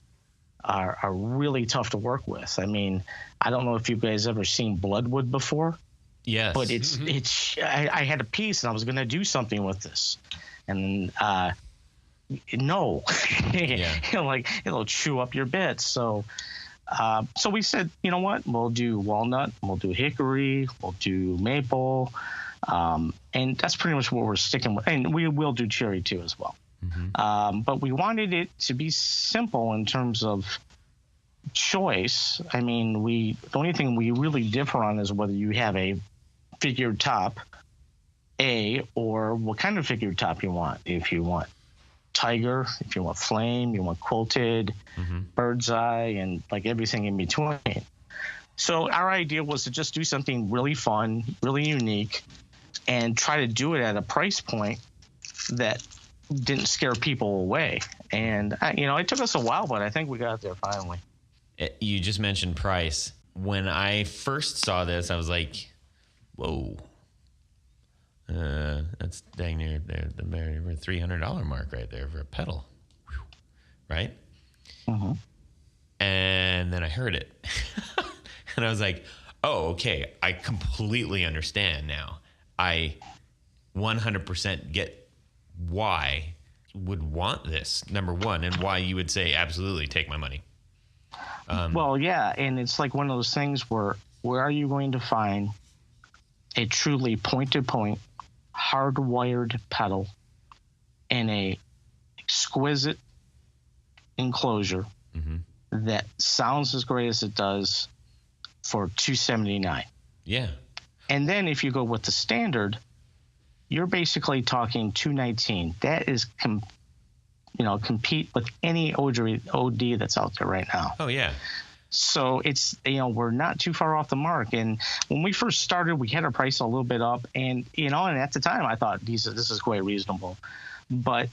are really tough to work with. I mean, I don't know if you guys ever seen bloodwood before. Yes. But I had a piece, and I was going to do something with this, and no, it'll chew up your bits. So we said, you know what? We'll do walnut, we'll do hickory, we'll do maple, and that's pretty much what we're sticking with. And we will do cherry too as well. But we wanted it to be simple in terms of choice. I mean, the only thing we really differ on is whether you have a figured top, or what kind of figured top you want. If you want tiger, if you want flame, you want quilted, bird's eye, and like everything in between. So our idea was to just do something really fun, really unique, and try to do it at a price point that didn't scare people away. And, it took us a while, but I think we got there finally. You just mentioned price. When I first saw this, I was like, whoa. That's dang near the $300 mark right there for a pedal. Whew. Right? And then I heard it. And I was like, oh, okay. I completely understand now. I 100% get why would want this, number one, and why you would say, absolutely, take my money. Well, yeah, and it's like one of those things where are you going to find a truly point-to-point, hardwired pedal in a exquisite enclosure that sounds as great as it does for $279? Yeah. And then if you go with the standard, you're basically talking $219. That is compete with any OD that's out there right now. Oh, yeah. So it's, we're not too far off the mark. And when we first started, we had our price a little bit up. And, and at the time I thought this is quite reasonable. But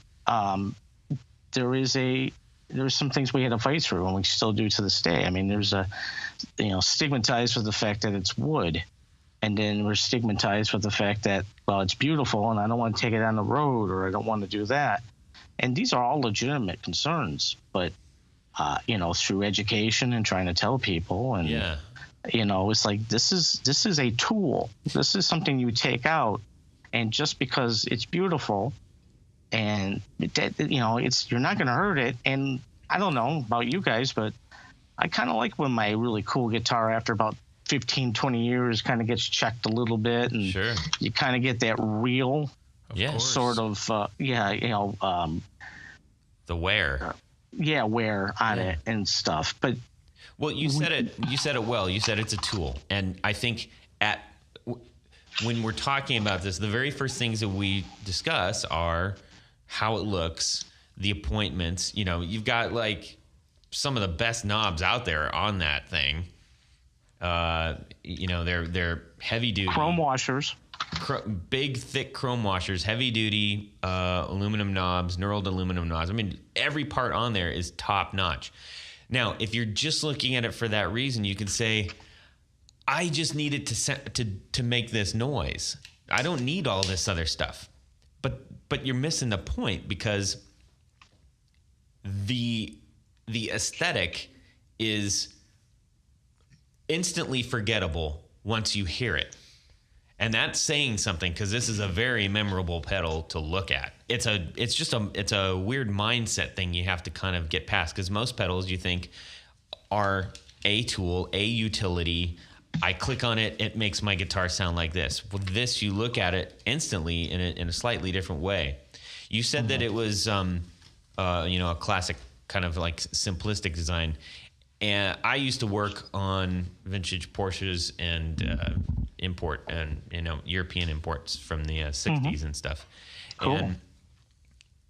there's some things we had to fight through, and we still do to this day. I mean, there's stigmatized with the fact that it's wood. And then we're stigmatized with the fact that, well, it's beautiful and I don't want to take it on the road, or I don't want to do that. And these are all legitimate concerns, but, through education and trying to tell people, and, it's like, this is a tool. This is something you take out, and just because it's beautiful and, you're not going to hurt it. And I don't know about you guys, but I kind of like when my really cool guitar, after about 15, 20 years, kind of gets checked a little bit, and you kind of get that real sort of, the wear. Wear on it and stuff. But well, you said it well. You said it's a tool. And I think when we're talking about this, the very first things that we discuss are how it looks, the appointments. You've got like some of the best knobs out there on that thing. They're heavy duty chrome washers, big thick chrome washers, heavy duty aluminum knobs, knurled aluminum knobs. I mean, every part on there is top notch. Now, if you're just looking at it for that reason, you could say, I just need it to make this noise. I don't need all this other stuff. But you're missing the point, because the aesthetic is instantly forgettable once you hear it. And that's saying something, because this is a very memorable pedal to look at. It's a weird mindset thing you have to kind of get past, because most pedals you think are a tool, a utility. I click on it, it makes my guitar sound like this. With this, you look at it instantly in a slightly different way. You said that it was a classic kind of like simplistic design. And I used to work on vintage Porsches and import and European imports from the 60s and stuff. Cool. And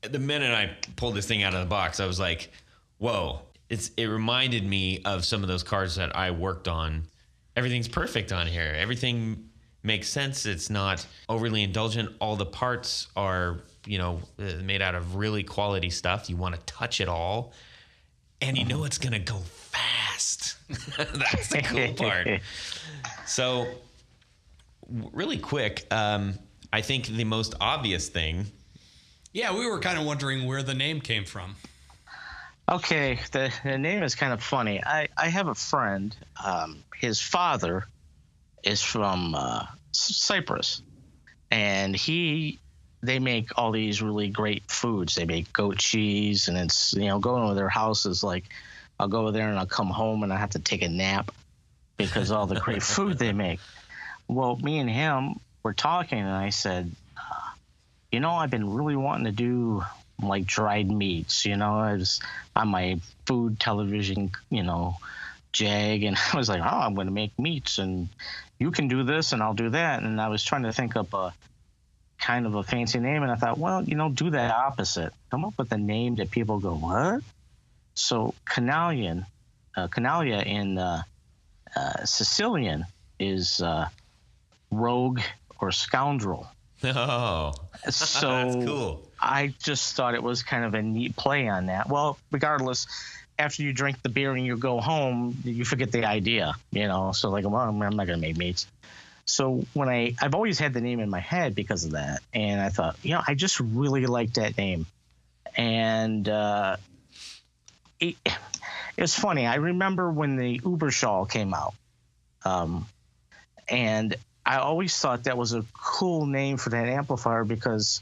the minute I pulled this thing out of the box, I was like, "Whoa!" It reminded me of some of those cars that I worked on. Everything's perfect on here. Everything makes sense. It's not overly indulgent. All the parts are made out of really quality stuff. You want to touch it all. And it's going to go fast. That's the cool part. So, really quick, I think the most obvious thing. Yeah, we were kind of wondering where the name came from. Okay, the name is kind of funny. I have a friend. His father is from Cyprus, and they make all these really great foods. They make goat cheese, and it's, going to their house is like, I'll go there and I'll come home and I have to take a nap because all the great food they make. Well, me and him were talking, and I said, I've been really wanting to do like dried meats. I was on my food television, jag, and I was like, oh, I'm going to make meats, and you can do this, and I'll do that. And I was trying to think up a kind of a fancy name, and I thought, well, do the opposite. Come up with a name that people go, what? So Canaglia in Sicilian is rogue or scoundrel. Oh, so that's cool. I just thought it was kind of a neat play on that. Well, regardless, after you drink the beer and you go home, you forget the idea, So like, well, I'm not going to make meats. So when I've always had the name in my head because of that, and I thought, I just really like that name, and it was funny. I remember when the Uberschall came out, and I always thought that was a cool name for that amplifier because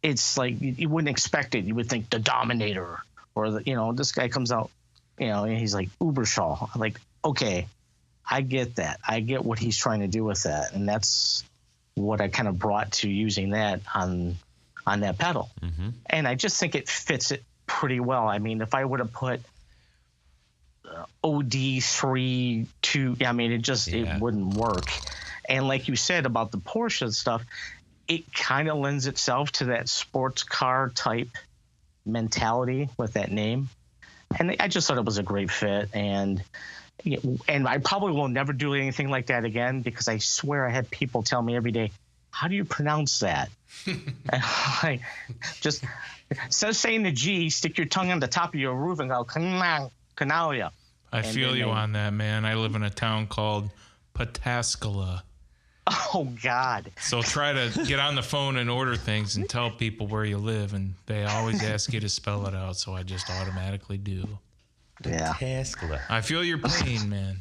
it's like you wouldn't expect it. You would think the Dominator or this guy comes out, and he's like Uberschall. I'm like, okay, I get that. I get what he's trying to do with that, and that's what I kind of brought to using that on that pedal. Mm-hmm. And I just think it fits it pretty well. I mean, if I would have put OD3, 2, it wouldn't work. And like you said about the Porsche stuff, it kind of lends itself to that sports car type mentality with that name. And I just thought it was a great fit. And I probably will never do anything like that again because I swear I had people tell me every day, how do you pronounce that? And like, just instead of saying the G, stick your tongue on the top of your roof and go, Canaglia. I feel you on that, man. I live in a town called Pataskala. Oh, God. So try to get on the phone and order things and tell people where you live, and they always ask you to spell it out, so I just automatically do. Yeah. I feel your pain, man.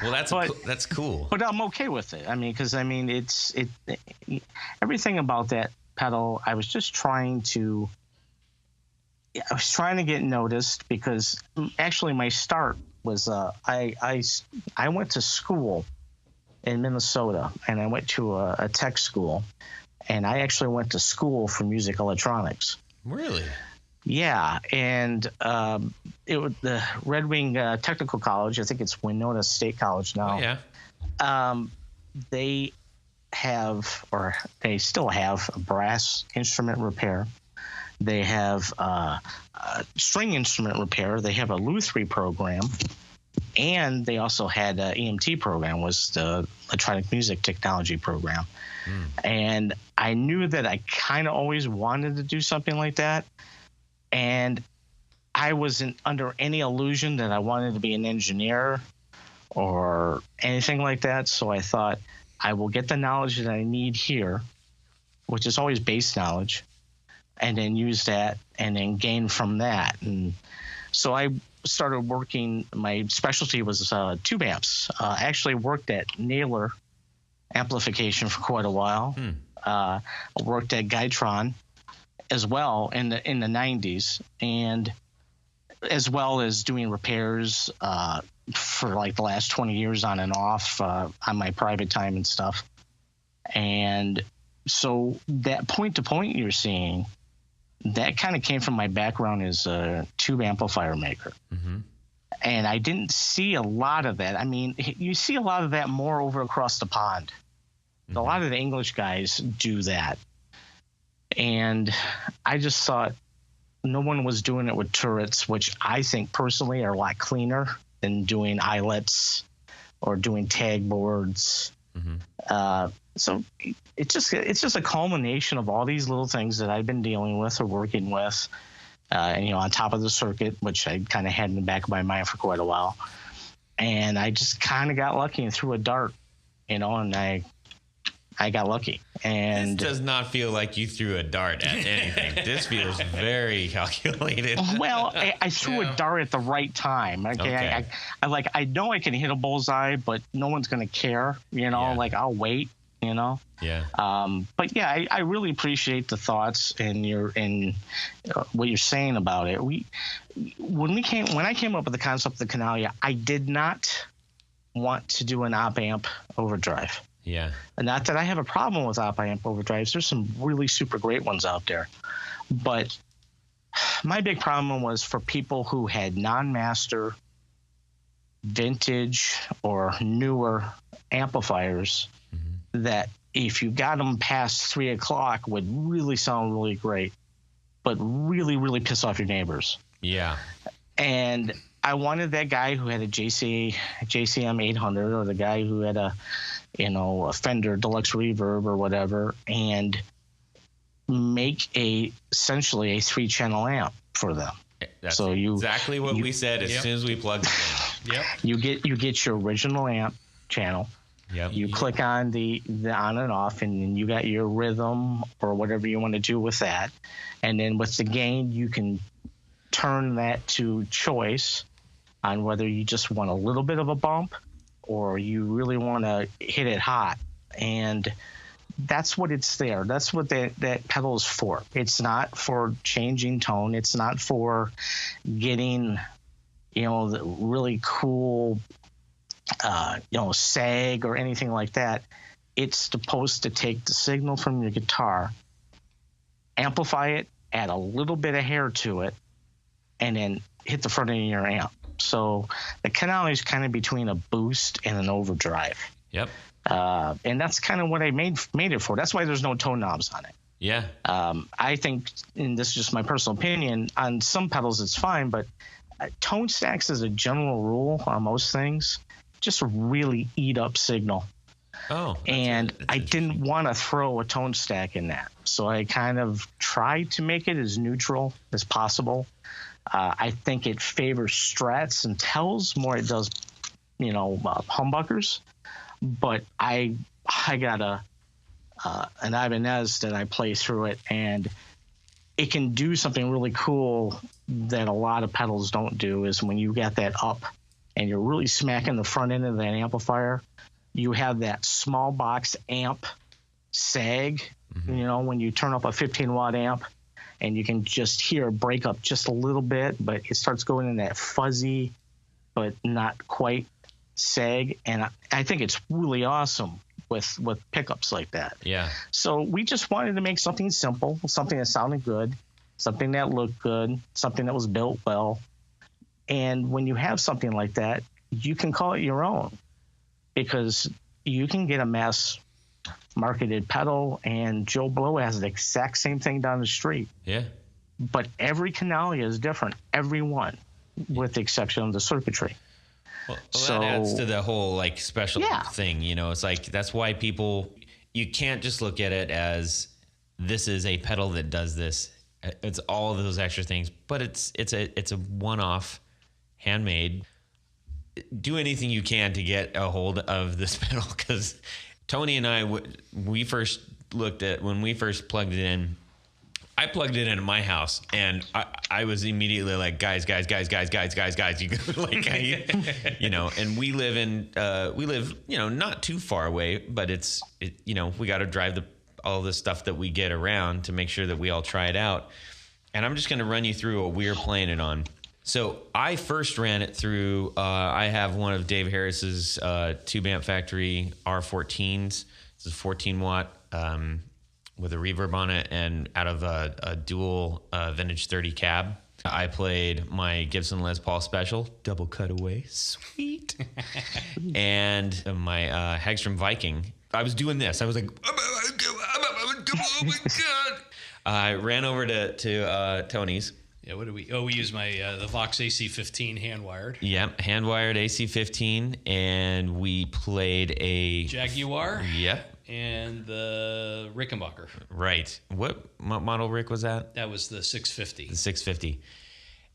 Well, that's cool. But I'm okay with it. I mean, because it's everything about that pedal. I was just trying to get noticed because actually my start was I went to school in Minnesota, and I went to a tech school, and I actually went to school for music electronics. Really? Yeah, and it was the Red Wing Technical College. I think it's Winona State College now. Oh, yeah. They have, or they still have, a brass instrument repair. They have string instrument repair. They have a Lutherie program. And they also had an EMT program, was the electronic music technology program. And I knew that I kind of always wanted to do something like that. And I wasn't under any illusion that I wanted to be an engineer or anything like that. So I thought I will get the knowledge that I need here, which is always base knowledge, and then use that and then gain from that. And so I started working. My specialty was tube amps. I actually worked at Naylor Amplification for quite a while. I worked at Gytron as well in the 90s, and as well as doing repairs for like the last 20 years on and off on my private time and stuff. And so that point to point you're seeing, that kind of came from my background as a tube amplifier maker. Mm-hmm. And I didn't see a lot of that. I mean, you see a lot of that more over across the pond. Mm-hmm. A lot of the English guys do that. And I just thought no one was doing it with turrets, which I think personally are a lot cleaner than doing eyelets or doing tag boards. Mm-hmm. So it's just a culmination of all these little things that I've been dealing with or working with, and on top of the circuit, which I kind of had in the back of my mind for quite a while. And I just kind of got lucky and threw a dart, and I got lucky. And this does not feel like you threw a dart at anything. This feels very calculated. Well, I threw a dart at the right time. Okay. I know I can hit a bullseye, but no one's going to care. Like I'll wait. Yeah. But yeah, I really appreciate the thoughts and what you're saying about it. When I came up with the concept of the Canaglia, I did not want to do an op amp overdrive. Yeah. Not that I have a problem with op amp overdrives. There's some really super great ones out there. But my big problem was for people who had non-master, vintage, or newer amplifiers that if you got them past 3 o'clock would really sound really great, but really, really piss off your neighbors. Yeah. And I wanted that guy who had a JCM 800, or the guy who had a Fender Deluxe Reverb or whatever, and make essentially a 3-channel amp for them. That's so exactly what we said as soon as we plugged it in. Yep. You get your original amp channel. Yep. You click on the on and off, and then you got your rhythm or whatever you want to do with that. And then with the gain, you can turn that to choice on whether you just want a little bit of a bump or you really want to hit it hot. And that's what it's there. That's what that pedal is for. It's not for changing tone. It's not for getting, the really cool, sag or anything like that. It's supposed to take the signal from your guitar, amplify it, add a little bit of hair to it, and then hit the front end of your amp. So the Canaglia is kind of between a boost and an overdrive. Yep. And that's kind of what I made it for. That's why there's no tone knobs on it. Yeah. I think, and this is just my personal opinion, on some pedals it's fine, but tone stacks as a general rule on most things just really eat up signal. Oh. And I didn't want to throw a tone stack in that. So I kind of tried to make it as neutral as possible. I think it favors strats and tells more it does, humbuckers. But I got an Ibanez that I play through it, and it can do something really cool that a lot of pedals don't do. Is when you got that up and you're really smacking the front end of that amplifier, you have that small box amp sag. When you turn up a 15-watt amp, and you can just hear a break up just a little bit, but it starts going in that fuzzy, but not quite sag. And I think it's really awesome with pickups like that. Yeah. So we just wanted to make something simple, something that sounded good, something that looked good, something that was built well. And when you have something like that, you can call it your own, because you can get a mass marketed pedal and Joe Blow has the exact same thing down the street. Yeah. But every Canaglia is different, every one, with the exception of the circuitry. Well, that adds to the whole special thing. It's that's why you can't just look at it as this is a pedal that does this. It's all of those extra things, but it's a one-off, handmade. Do anything you can to get a hold of this pedal, because Tony and I, when we first plugged it in, I plugged it into my house, and I was immediately like, guys, you and we live not too far away, but we got to drive all the stuff that we get around to make sure that we all try it out. And I'm just going to run you through what we're playing it on. So I first ran it through, I have one of Dave Harris's Tube Amp Factory R14s. It's a 14-watt with a reverb on it, and out of a dual vintage 30 cab. I played my Gibson Les Paul Special, double cutaway, sweet, and my Hagstrom Viking. I was doing this. I was like, oh my God. I ran over to Tony's. Yeah, what do we? Oh, we use my the Vox AC15 hand wired. Yep, hand wired AC15, and we played a Jaguar. Yep, and the Rickenbacker. Right. What model Rick was that? That was the 650. The 650.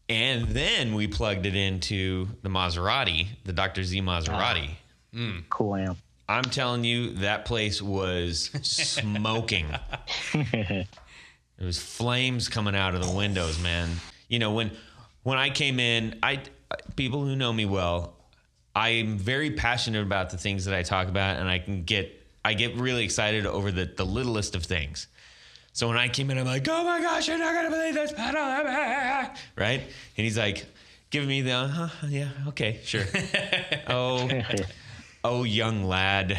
And then we plugged it into the Maserati, the Dr. Z Maserati. Cool amp. I'm telling you, that place was smoking. There was flames coming out of the windows, man. When I came in, people who know me well, I'm very passionate about the things that I talk about, and I get really excited over the littlest of things. So when I came in, I'm like, oh my gosh, you're not gonna believe this pedal, right? And he's like, giving me the yeah, okay, sure. Oh, young lad.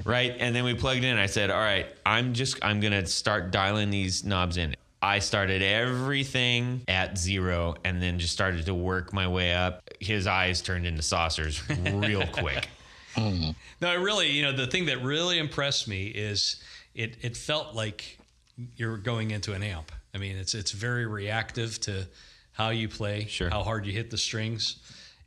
Right? And then we plugged in. I said, all right, I'm going to start dialing these knobs in. I started everything at 0 and then just started to work my way up. His eyes turned into saucers real quick. No, it really, the thing that really impressed me is it felt like you're going into an amp. I mean, it's very reactive to how you play, Sure. how hard you hit the strings.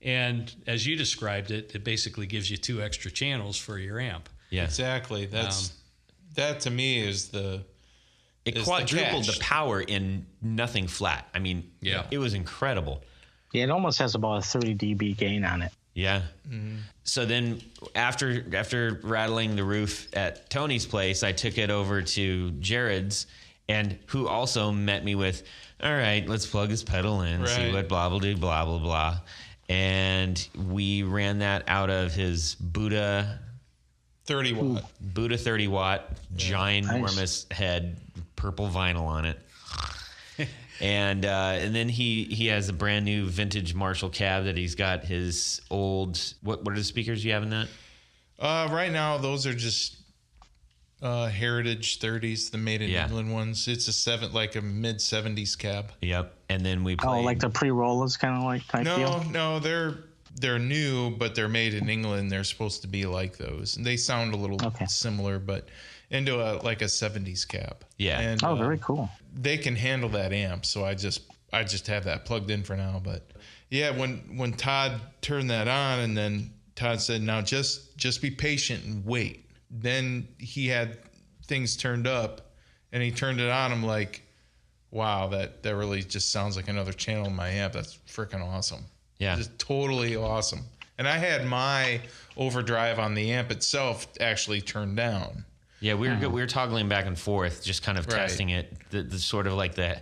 And as you described it, it basically gives you 2 extra channels for your amp. Yeah. Exactly. That to me is It is quadrupled the the catch. power in nothing flat. I mean, Yeah. it was incredible. Yeah, it almost has about a 30 dB gain on it. Yeah. So then after rattling the roof at Tony's place, I took it over to Jared's, and who also met me with, all right, let's plug this pedal in, see Right. what blah, blah, blah, blah, blah. And we ran that out of his Buddha 30 watt. 30 watt, ginormous head, purple vinyl on it. And then he has a brand new vintage Marshall cab that he's got his old, what are the speakers you have in that? Right now, those are just Heritage 30s, the made in Yeah. England ones. It's a mid 70s cab. Yep. And then we Oh, played. like the pre-rollers kind of like type deal? No, they're new, but they're made in England. They're supposed to be like those. And they sound a little similar, but into a 70s cab. Yeah. And, Oh, very cool. they can handle that amp, so I just have that plugged in for now. But yeah, when Todd turned that on, and then Todd said, "Now just be patient and wait." Then he had things turned up, and he turned it on. I'm like, wow, that really just sounds like another channel in my amp. That's freaking awesome. Yeah. Just totally awesome. And I had my overdrive on the amp itself actually turned down. Yeah, we were toggling back and forth, just kind of Right. testing it. The sort of like the,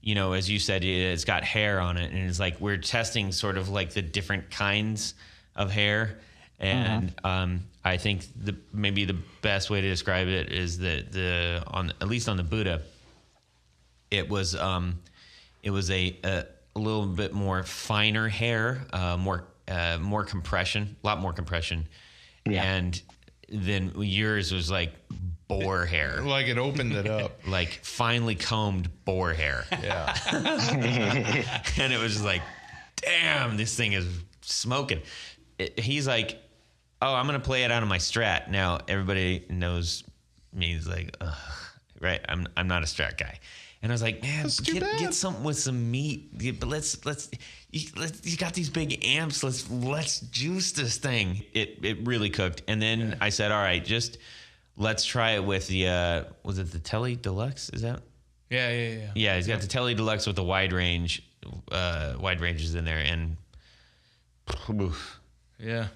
as you said, it's got hair on it, and it's like we're testing sort of like the different kinds of hair. And I think maybe the best way to describe it is that at least on the Buddha, it was a little bit more finer hair, more compression, a lot more compression, and then yours was like boar hair, Like it opened it up. like finely combed boar hair. Yeah. And it was just like, damn, this thing is smoking. He's like, oh, I'm going to play it out of my Strat. Now, everybody knows me. He's like, ugh, right, I'm not a Strat guy. And I was like, man, get something with some meat. But you got these big amps. Let's juice this thing. It really cooked. And then I said, all right, just let's try it with the, was it the Tele Deluxe? Is that? Yeah. Yeah, he's got the Tele Deluxe with the wide ranges in there, and oof, Yeah.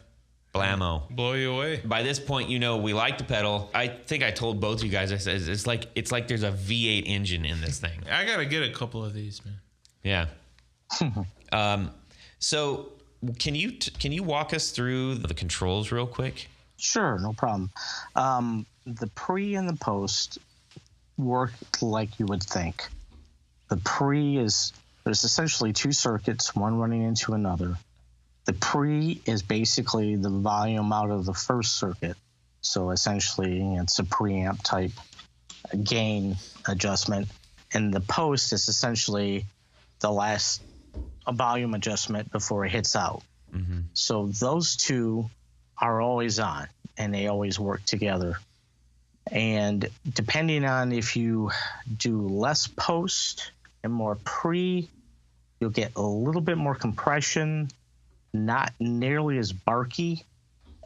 blammo. Blow you away. By this point, we like the pedal. I think I told both you guys, I said it's like there's a V8 engine in this thing. I got to get a couple of these, man. Yeah. So can you walk us through the controls real quick? Sure, no problem. The pre and the post work like you would think. The pre there's essentially 2 circuits, one running into another. The pre is basically the volume out of the first circuit. So essentially it's a preamp type gain adjustment. And the post is essentially the last volume adjustment before it hits out. Mm-hmm. So those 2 are always on and they always work together. And depending on if you do less post and more pre, you'll get a little bit more compression, not nearly as barky,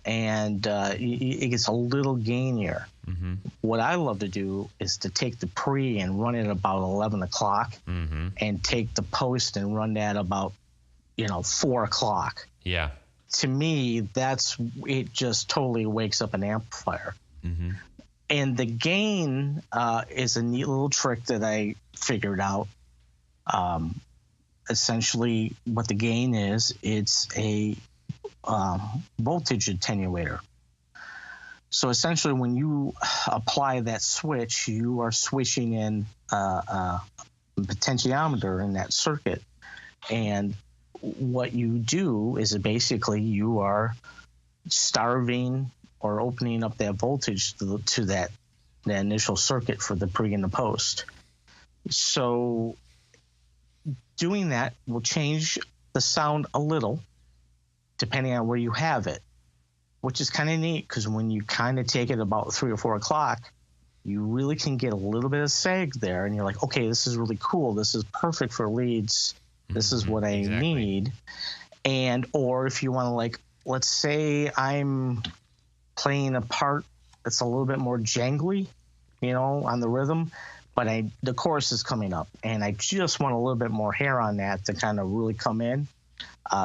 and it gets a little gainier. Mm-hmm. What I love to do is to take the pre and run it about 11 o'clock and take the post and run that about 4 o'clock. Yeah. To me, it just totally wakes up an amplifier. Mm-hmm. And the gain is a neat little trick that I figured out. Essentially, what the gain is, it's a voltage attenuator. So essentially, when you apply that switch, you are switching in a potentiometer in that circuit. And what you do is basically you are starving or opening up that voltage to that initial circuit for the pre and the post. So doing that will change the sound a little depending on where you have it, which is kind of neat because when you kind of take it about 3 or 4 o'clock, you really can get a little bit of sag there, and you're like, okay, this is really cool. This is perfect for leads. This is what I need. And or if you want to, like, let's say I'm playing a part that's a little bit more jangly, on the rhythm, but the chorus is coming up, and I just want a little bit more hair on that to kind of really come in.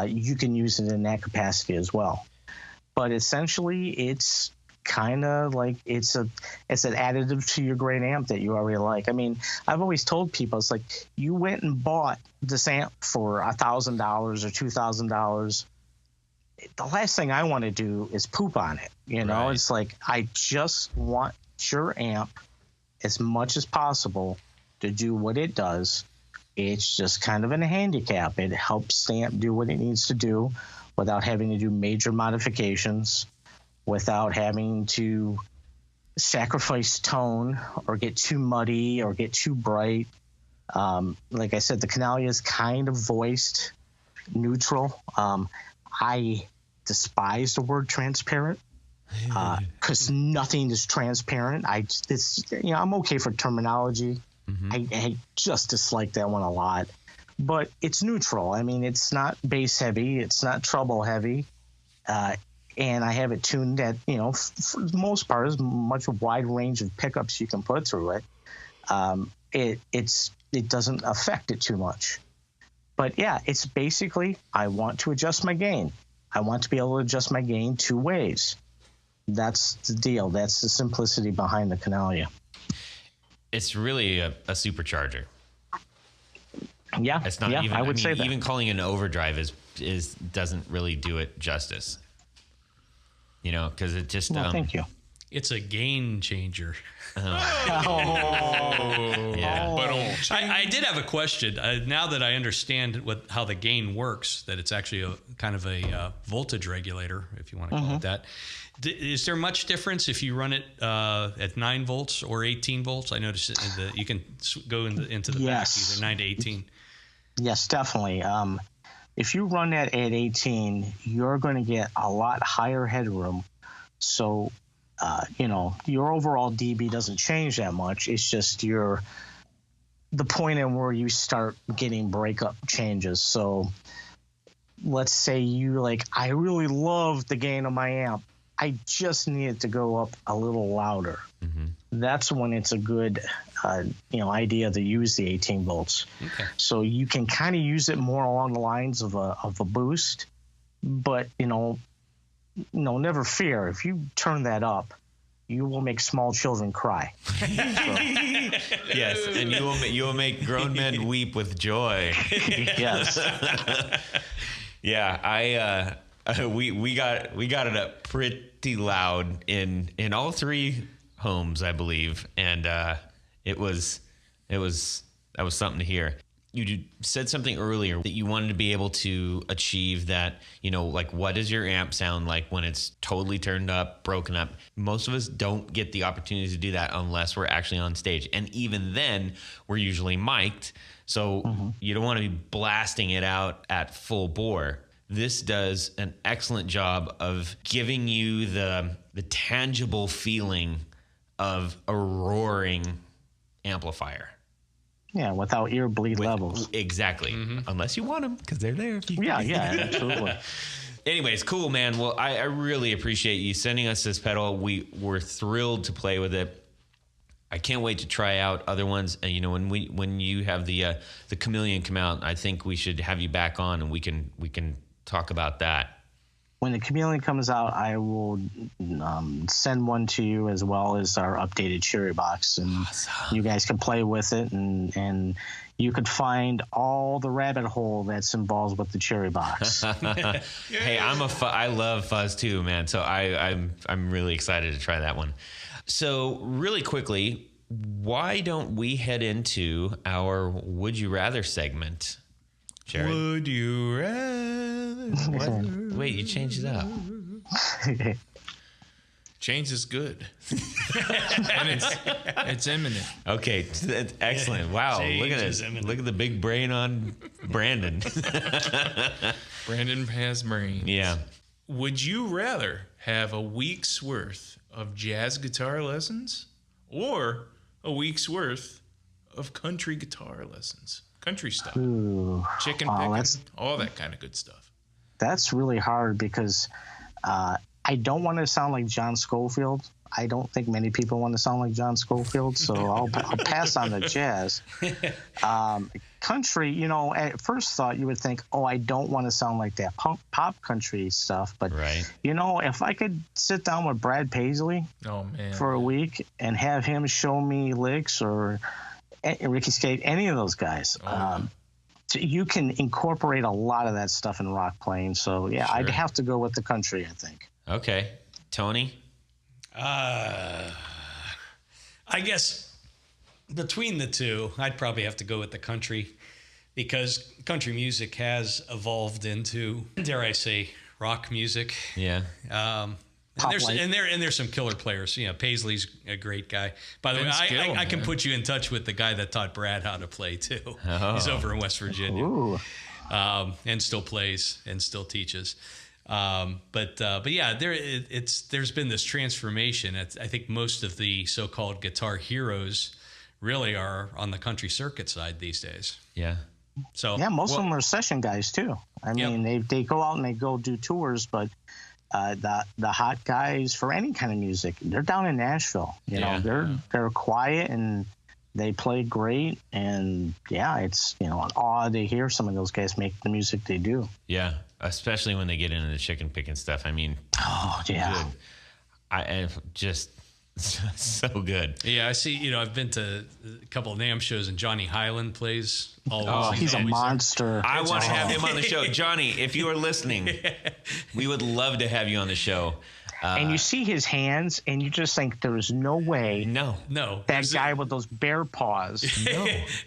You can use it in that capacity as well. But essentially, it's kind of like it's an additive to your great amp that you already like. I mean, I've always told people, it's like you went and bought this amp for $1,000 or $2,000. The last thing I want to do is poop on it. Right. It's like I just want your amp as much as possible to do what it does. It's just kind of a handicap. It helps the amp do what it needs to do without having to do major modifications, without having to sacrifice tone or get too muddy or get too bright. Like I said, the Canaglia is kind of voiced neutral. I despise the word transparent because nothing is transparent. I'm okay for terminology. I just dislike that one a lot. But it's neutral. I mean, it's not bass heavy. It's not treble heavy. And I have it tuned at, for the most part, as much a wide range of pickups you can put through it. It doesn't affect it too much. But yeah, it's basically, I want to adjust my gain. I want to be able to adjust my gain 2 ways. That's the deal. That's the simplicity behind the Canaglia. It's really a supercharger. Yeah, it's not even. I would say that. Even calling it an overdrive is doesn't really do it justice. Because it just. Well, thank you. It's a gain changer. Yeah. But I did have a question. Now that I understand how the gain works, that it's actually a kind of a voltage regulator, if you want to call it that. Is there much difference if you run it at 9 volts or 18 volts? I noticed that you can go into the back, either 9 to 18. Yes, definitely. If you run that at 18, you're going to get a lot higher headroom. So, your overall dB doesn't change that much. It's just the point in where you start getting breakup changes. So let's say I really love the gain of my amp. I just need it to go up a little louder. That's when it's a good, idea to use the 18 volts. Okay. So you can kind of use it more along the lines of a boost, but never fear. If you turn that up, you will make small children cry. Yes, and you will make grown men weep with joy. Yes. Yeah, we got it up pretty loud in all 3 homes, I believe, and that was something to hear. You said something earlier that you wanted to be able to achieve that, what does your amp sound like when it's totally turned up, broken up? Most of us don't get the opportunity to do that unless we're actually on stage. And even then, we're usually mic'd. So you don't want to be blasting it out at full bore. This does an excellent job of giving you the tangible feeling of a roaring amplifier. Yeah, without ear bleed levels. Exactly. Unless you want them, because they're there. Yeah, absolutely. Anyways, cool, man. Well, I really appreciate you sending us this pedal. We're thrilled to play with it. I can't wait to try out other ones. And when you have the Chameleon come out, I think we should have you back on, and we can talk about that. When the Chameleon comes out, I will send one to you, as well as our updated Cherry Box, and you guys can play with it, and you could find all the rabbit hole that's involved with the Cherry Box. Hey, I love fuzz too, man. So I'm really excited to try that one. So really quickly, why don't we head into our Would You Rather segment? Jared? Would you rather? Wait, you changed it up. Change is good. And it's imminent. Okay, that's excellent. Wow, look at this. Look at the big brain on Brandon. Brandon has brains. Yeah. Would you rather have a week's worth of jazz guitar lessons or a week's worth of country guitar lessons? Country stuff. Ooh. Chicken picking, all that kind of good stuff. That's really hard because I don't want to sound like John Scofield. I don't think many people want to sound like John Scofield, so I'll pass on the jazz. Country, you know, at first thought you would think, oh, I don't want to sound like that pop country stuff. But, you know, if I could sit down with Brad Paisley for a week and have him show me licks or Ricky Skate, any of those guys, you can incorporate a lot of that stuff in rock playing. So, yeah, I'd have to go with the country, I think. Okay. Tony? I guess between the two, I'd probably have to go with the country because country music has evolved into, dare I say, rock music. Yeah. And there's some killer players. You know, Paisley's a great guy. By the way, I can put you in touch with the guy that taught Brad how to play too. Oh. He's over in West Virginia, and still plays and still teaches. But yeah, there's been this transformation. I think most of the so-called guitar heroes really are on the country circuit side these days. Yeah. So yeah, most of them are session guys too. I mean, they go out and they go do tours, but the hot guys for any kind of music, they're down in Nashville. You know, they're quiet and they play great, and it's, you know, an awe to hear some of those guys make the music they do. Yeah, especially when they get into the chicken picking stuff. I mean, good. I just so good. Yeah, I see. You know, I've been to a couple of NAMM shows, and Johnny Highland plays all those. He's a monster. I want to have him on the show. Johnny, if you are listening, we would love to have you on the show. And you see his hands, and you just think there is no way. No. That guy with those bear paws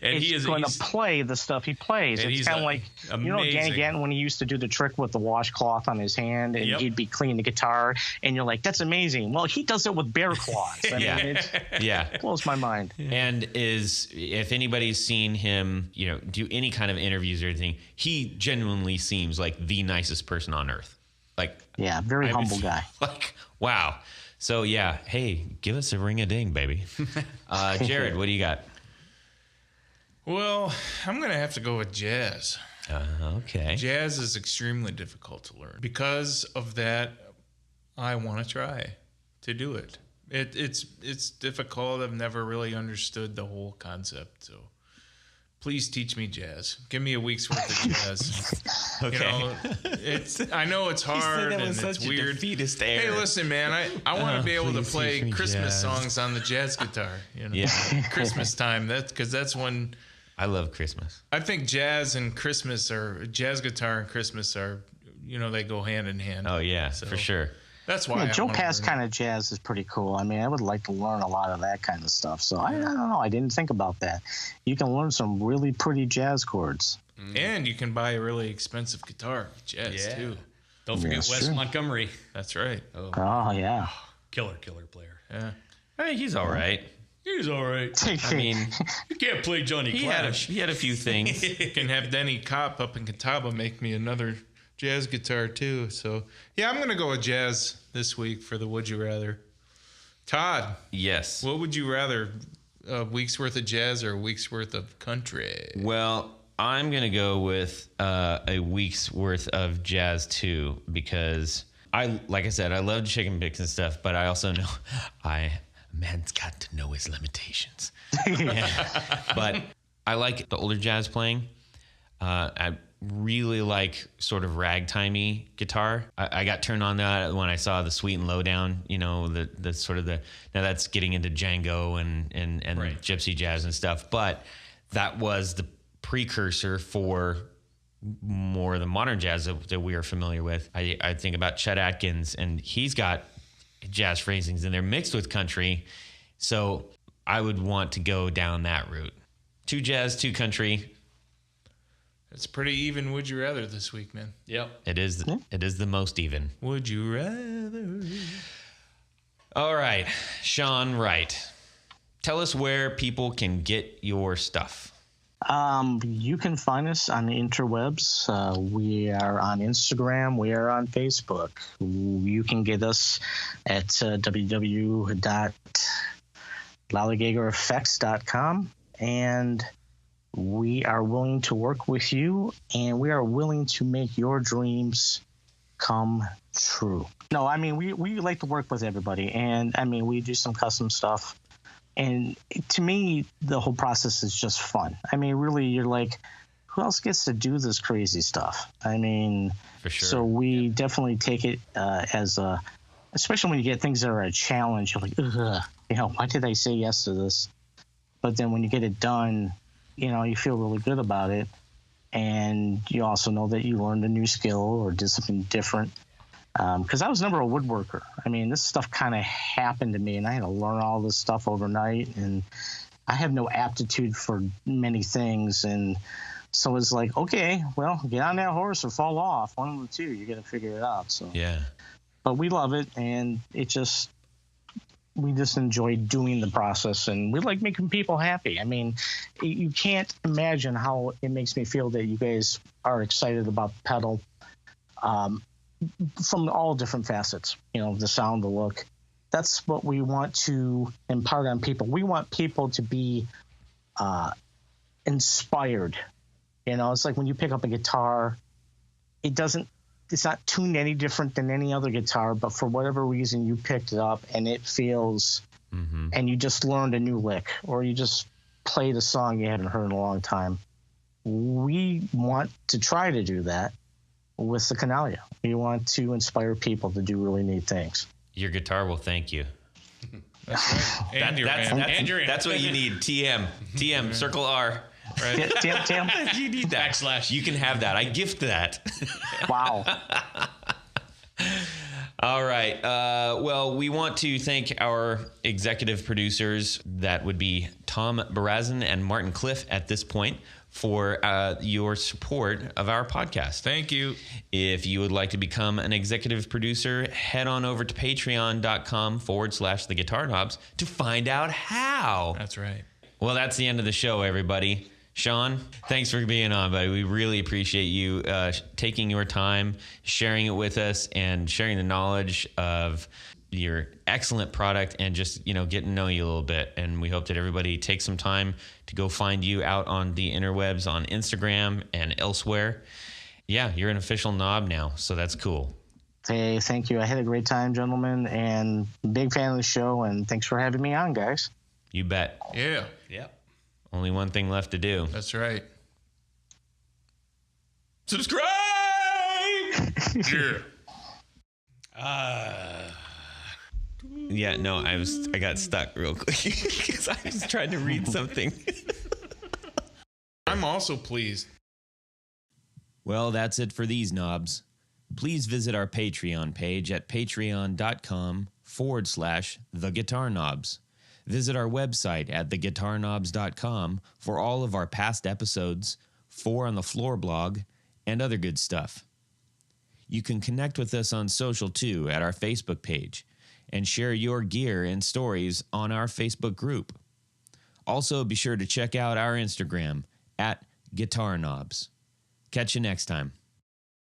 and is going to play the stuff he plays. It's kind of like, you know, Danny Gatton when he used to do the trick with the washcloth on his hand, and he'd be cleaning the guitar, and you're like, that's amazing. Well, he does it with bear claws. I mean, it blows my mind. And if anybody's seen him, you know, do any kind of interviews or anything, he genuinely seems like the nicest person on earth. Like, very humble guy. Like, wow. So hey, give us a ring-a-ding, baby. Jared, what do you got? Well, I'm gonna have to go with jazz. Okay. Jazz is extremely difficult to learn. Because of that, I want to try to do it. It's difficult. I've never really understood the whole concept. So please teach me jazz. Give me a week's worth of jazz. Okay. You know, I know it's hard and it's weird. Hey, listen, man, I want to be able to play Christmas songs on the jazz guitar. You know, Christmas time. Because that's when I love Christmas. I think jazz and Christmas jazz guitar and Christmas are, you know, they go hand in hand. Oh yeah, for sure. That's why Joe Pass kind of jazz is pretty cool. I mean, I would like to learn a lot of that kind of stuff. So I don't know. I didn't think about that. You can learn some really pretty jazz chords. And you can buy a really expensive guitar with jazz too. Don't forget Wes Montgomery. That's right. Oh yeah. Killer player. Yeah. Hey, he's all right. He's all right. I mean, you can't play Johnny Clash. He had a few things. You can have Denny Kopp up in Catawba make me another jazz guitar too. So I'm gonna go with jazz this week for the Would You Rather. Todd. Yes. What would you rather, a week's worth of jazz or a week's worth of country? Well, I'm gonna go with a week's worth of jazz too, because like I said, I love chicken picks and stuff, but I also know a man's got to know his limitations. But I like the older jazz playing. I really like sort of ragtimey guitar. I got turned on that when I saw the Sweet and Lowdown, you know, the sort of now that's getting into Django and gypsy jazz and stuff. But that was the precursor for more of the modern jazz that we are familiar with. I think about Chet Atkins, and he's got jazz phrasings in there mixed with country. So I would want to go down that route. 2 jazz, 2 country. It's pretty even. Would you rather this week, man? Yep. It is the most even. Would you rather? All right, Sean Wright. Tell us where people can get your stuff. You can find us on the interwebs. We are on Instagram. We are on Facebook. You can get us at www.lollygaggerfx.com. And we are willing to work with you, and we are willing to make your dreams come true. No, I mean, we like to work with everybody, and I mean, we do some custom stuff. And to me, the whole process is just fun. I mean, really, you're like, who else gets to do this crazy stuff? I mean, for sure. So we definitely take it as a, especially when you get things that are a challenge. You're like, ugh, why did I say yes to this? But then when you get it done, you feel really good about it. And you also know that you learned a new skill or did something different. Because I was never a woodworker. I mean, this stuff kind of happened to me, and I had to learn all this stuff overnight. And I have no aptitude for many things. And so it's like, okay, well, get on that horse or fall off. One of the two. You got to figure it out. So yeah. But we love it, and we just enjoy doing the process, and we like making people happy. I mean, you can't imagine how it makes me feel that you guys are excited about the pedal from all different facets, the sound, the look. That's what we want to impart on people. We want people to be inspired. It's like when you pick up a guitar, it's not tuned any different than any other guitar, but for whatever reason you picked it up and it feels, and you just learned a new lick, or you just played a song you hadn't heard in a long time. We want to try to do that with the Canaglia. We want to inspire people to do really neat things. Your guitar will thank you. That's right. And your amp. That's what you need. TM, circle R. Right. Tim. You need that. / You can have that. I gift that. Wow. All right. Well, we want to thank our executive producers. That would be Tom Barazin and Martin Cliff at this point for your support of our podcast. Thank you. If you would like to become an executive producer, head on over to patreon.com/the Guitar Knobs to find out how. That's right. Well, that's the end of the show, everybody. Sean, thanks for being on, buddy. We really appreciate you taking your time, sharing it with us, and sharing the knowledge of your excellent product and just, getting to know you a little bit. And we hope that everybody takes some time to go find you out on the interwebs on Instagram and elsewhere. Yeah, you're an official knob now, so that's cool. Hey, thank you. I had a great time, gentlemen, and big fan of the show, and thanks for having me on, guys. You bet. Yeah. Yep. Only one thing left to do. That's right. Subscribe! Yeah. Yeah, no, I got stuck real quick because I was trying to read something. I'm also pleased. Well, that's it for these knobs. Please visit our Patreon page at patreon.com/the Guitar Knobs. Visit our website at theguitarknobs.com for all of our past episodes, 4 on the Floor blog, and other good stuff. You can connect with us on social too at our Facebook page and share your gear and stories on our Facebook group. Also, be sure to check out our Instagram at Guitar Knobs. Catch you next time.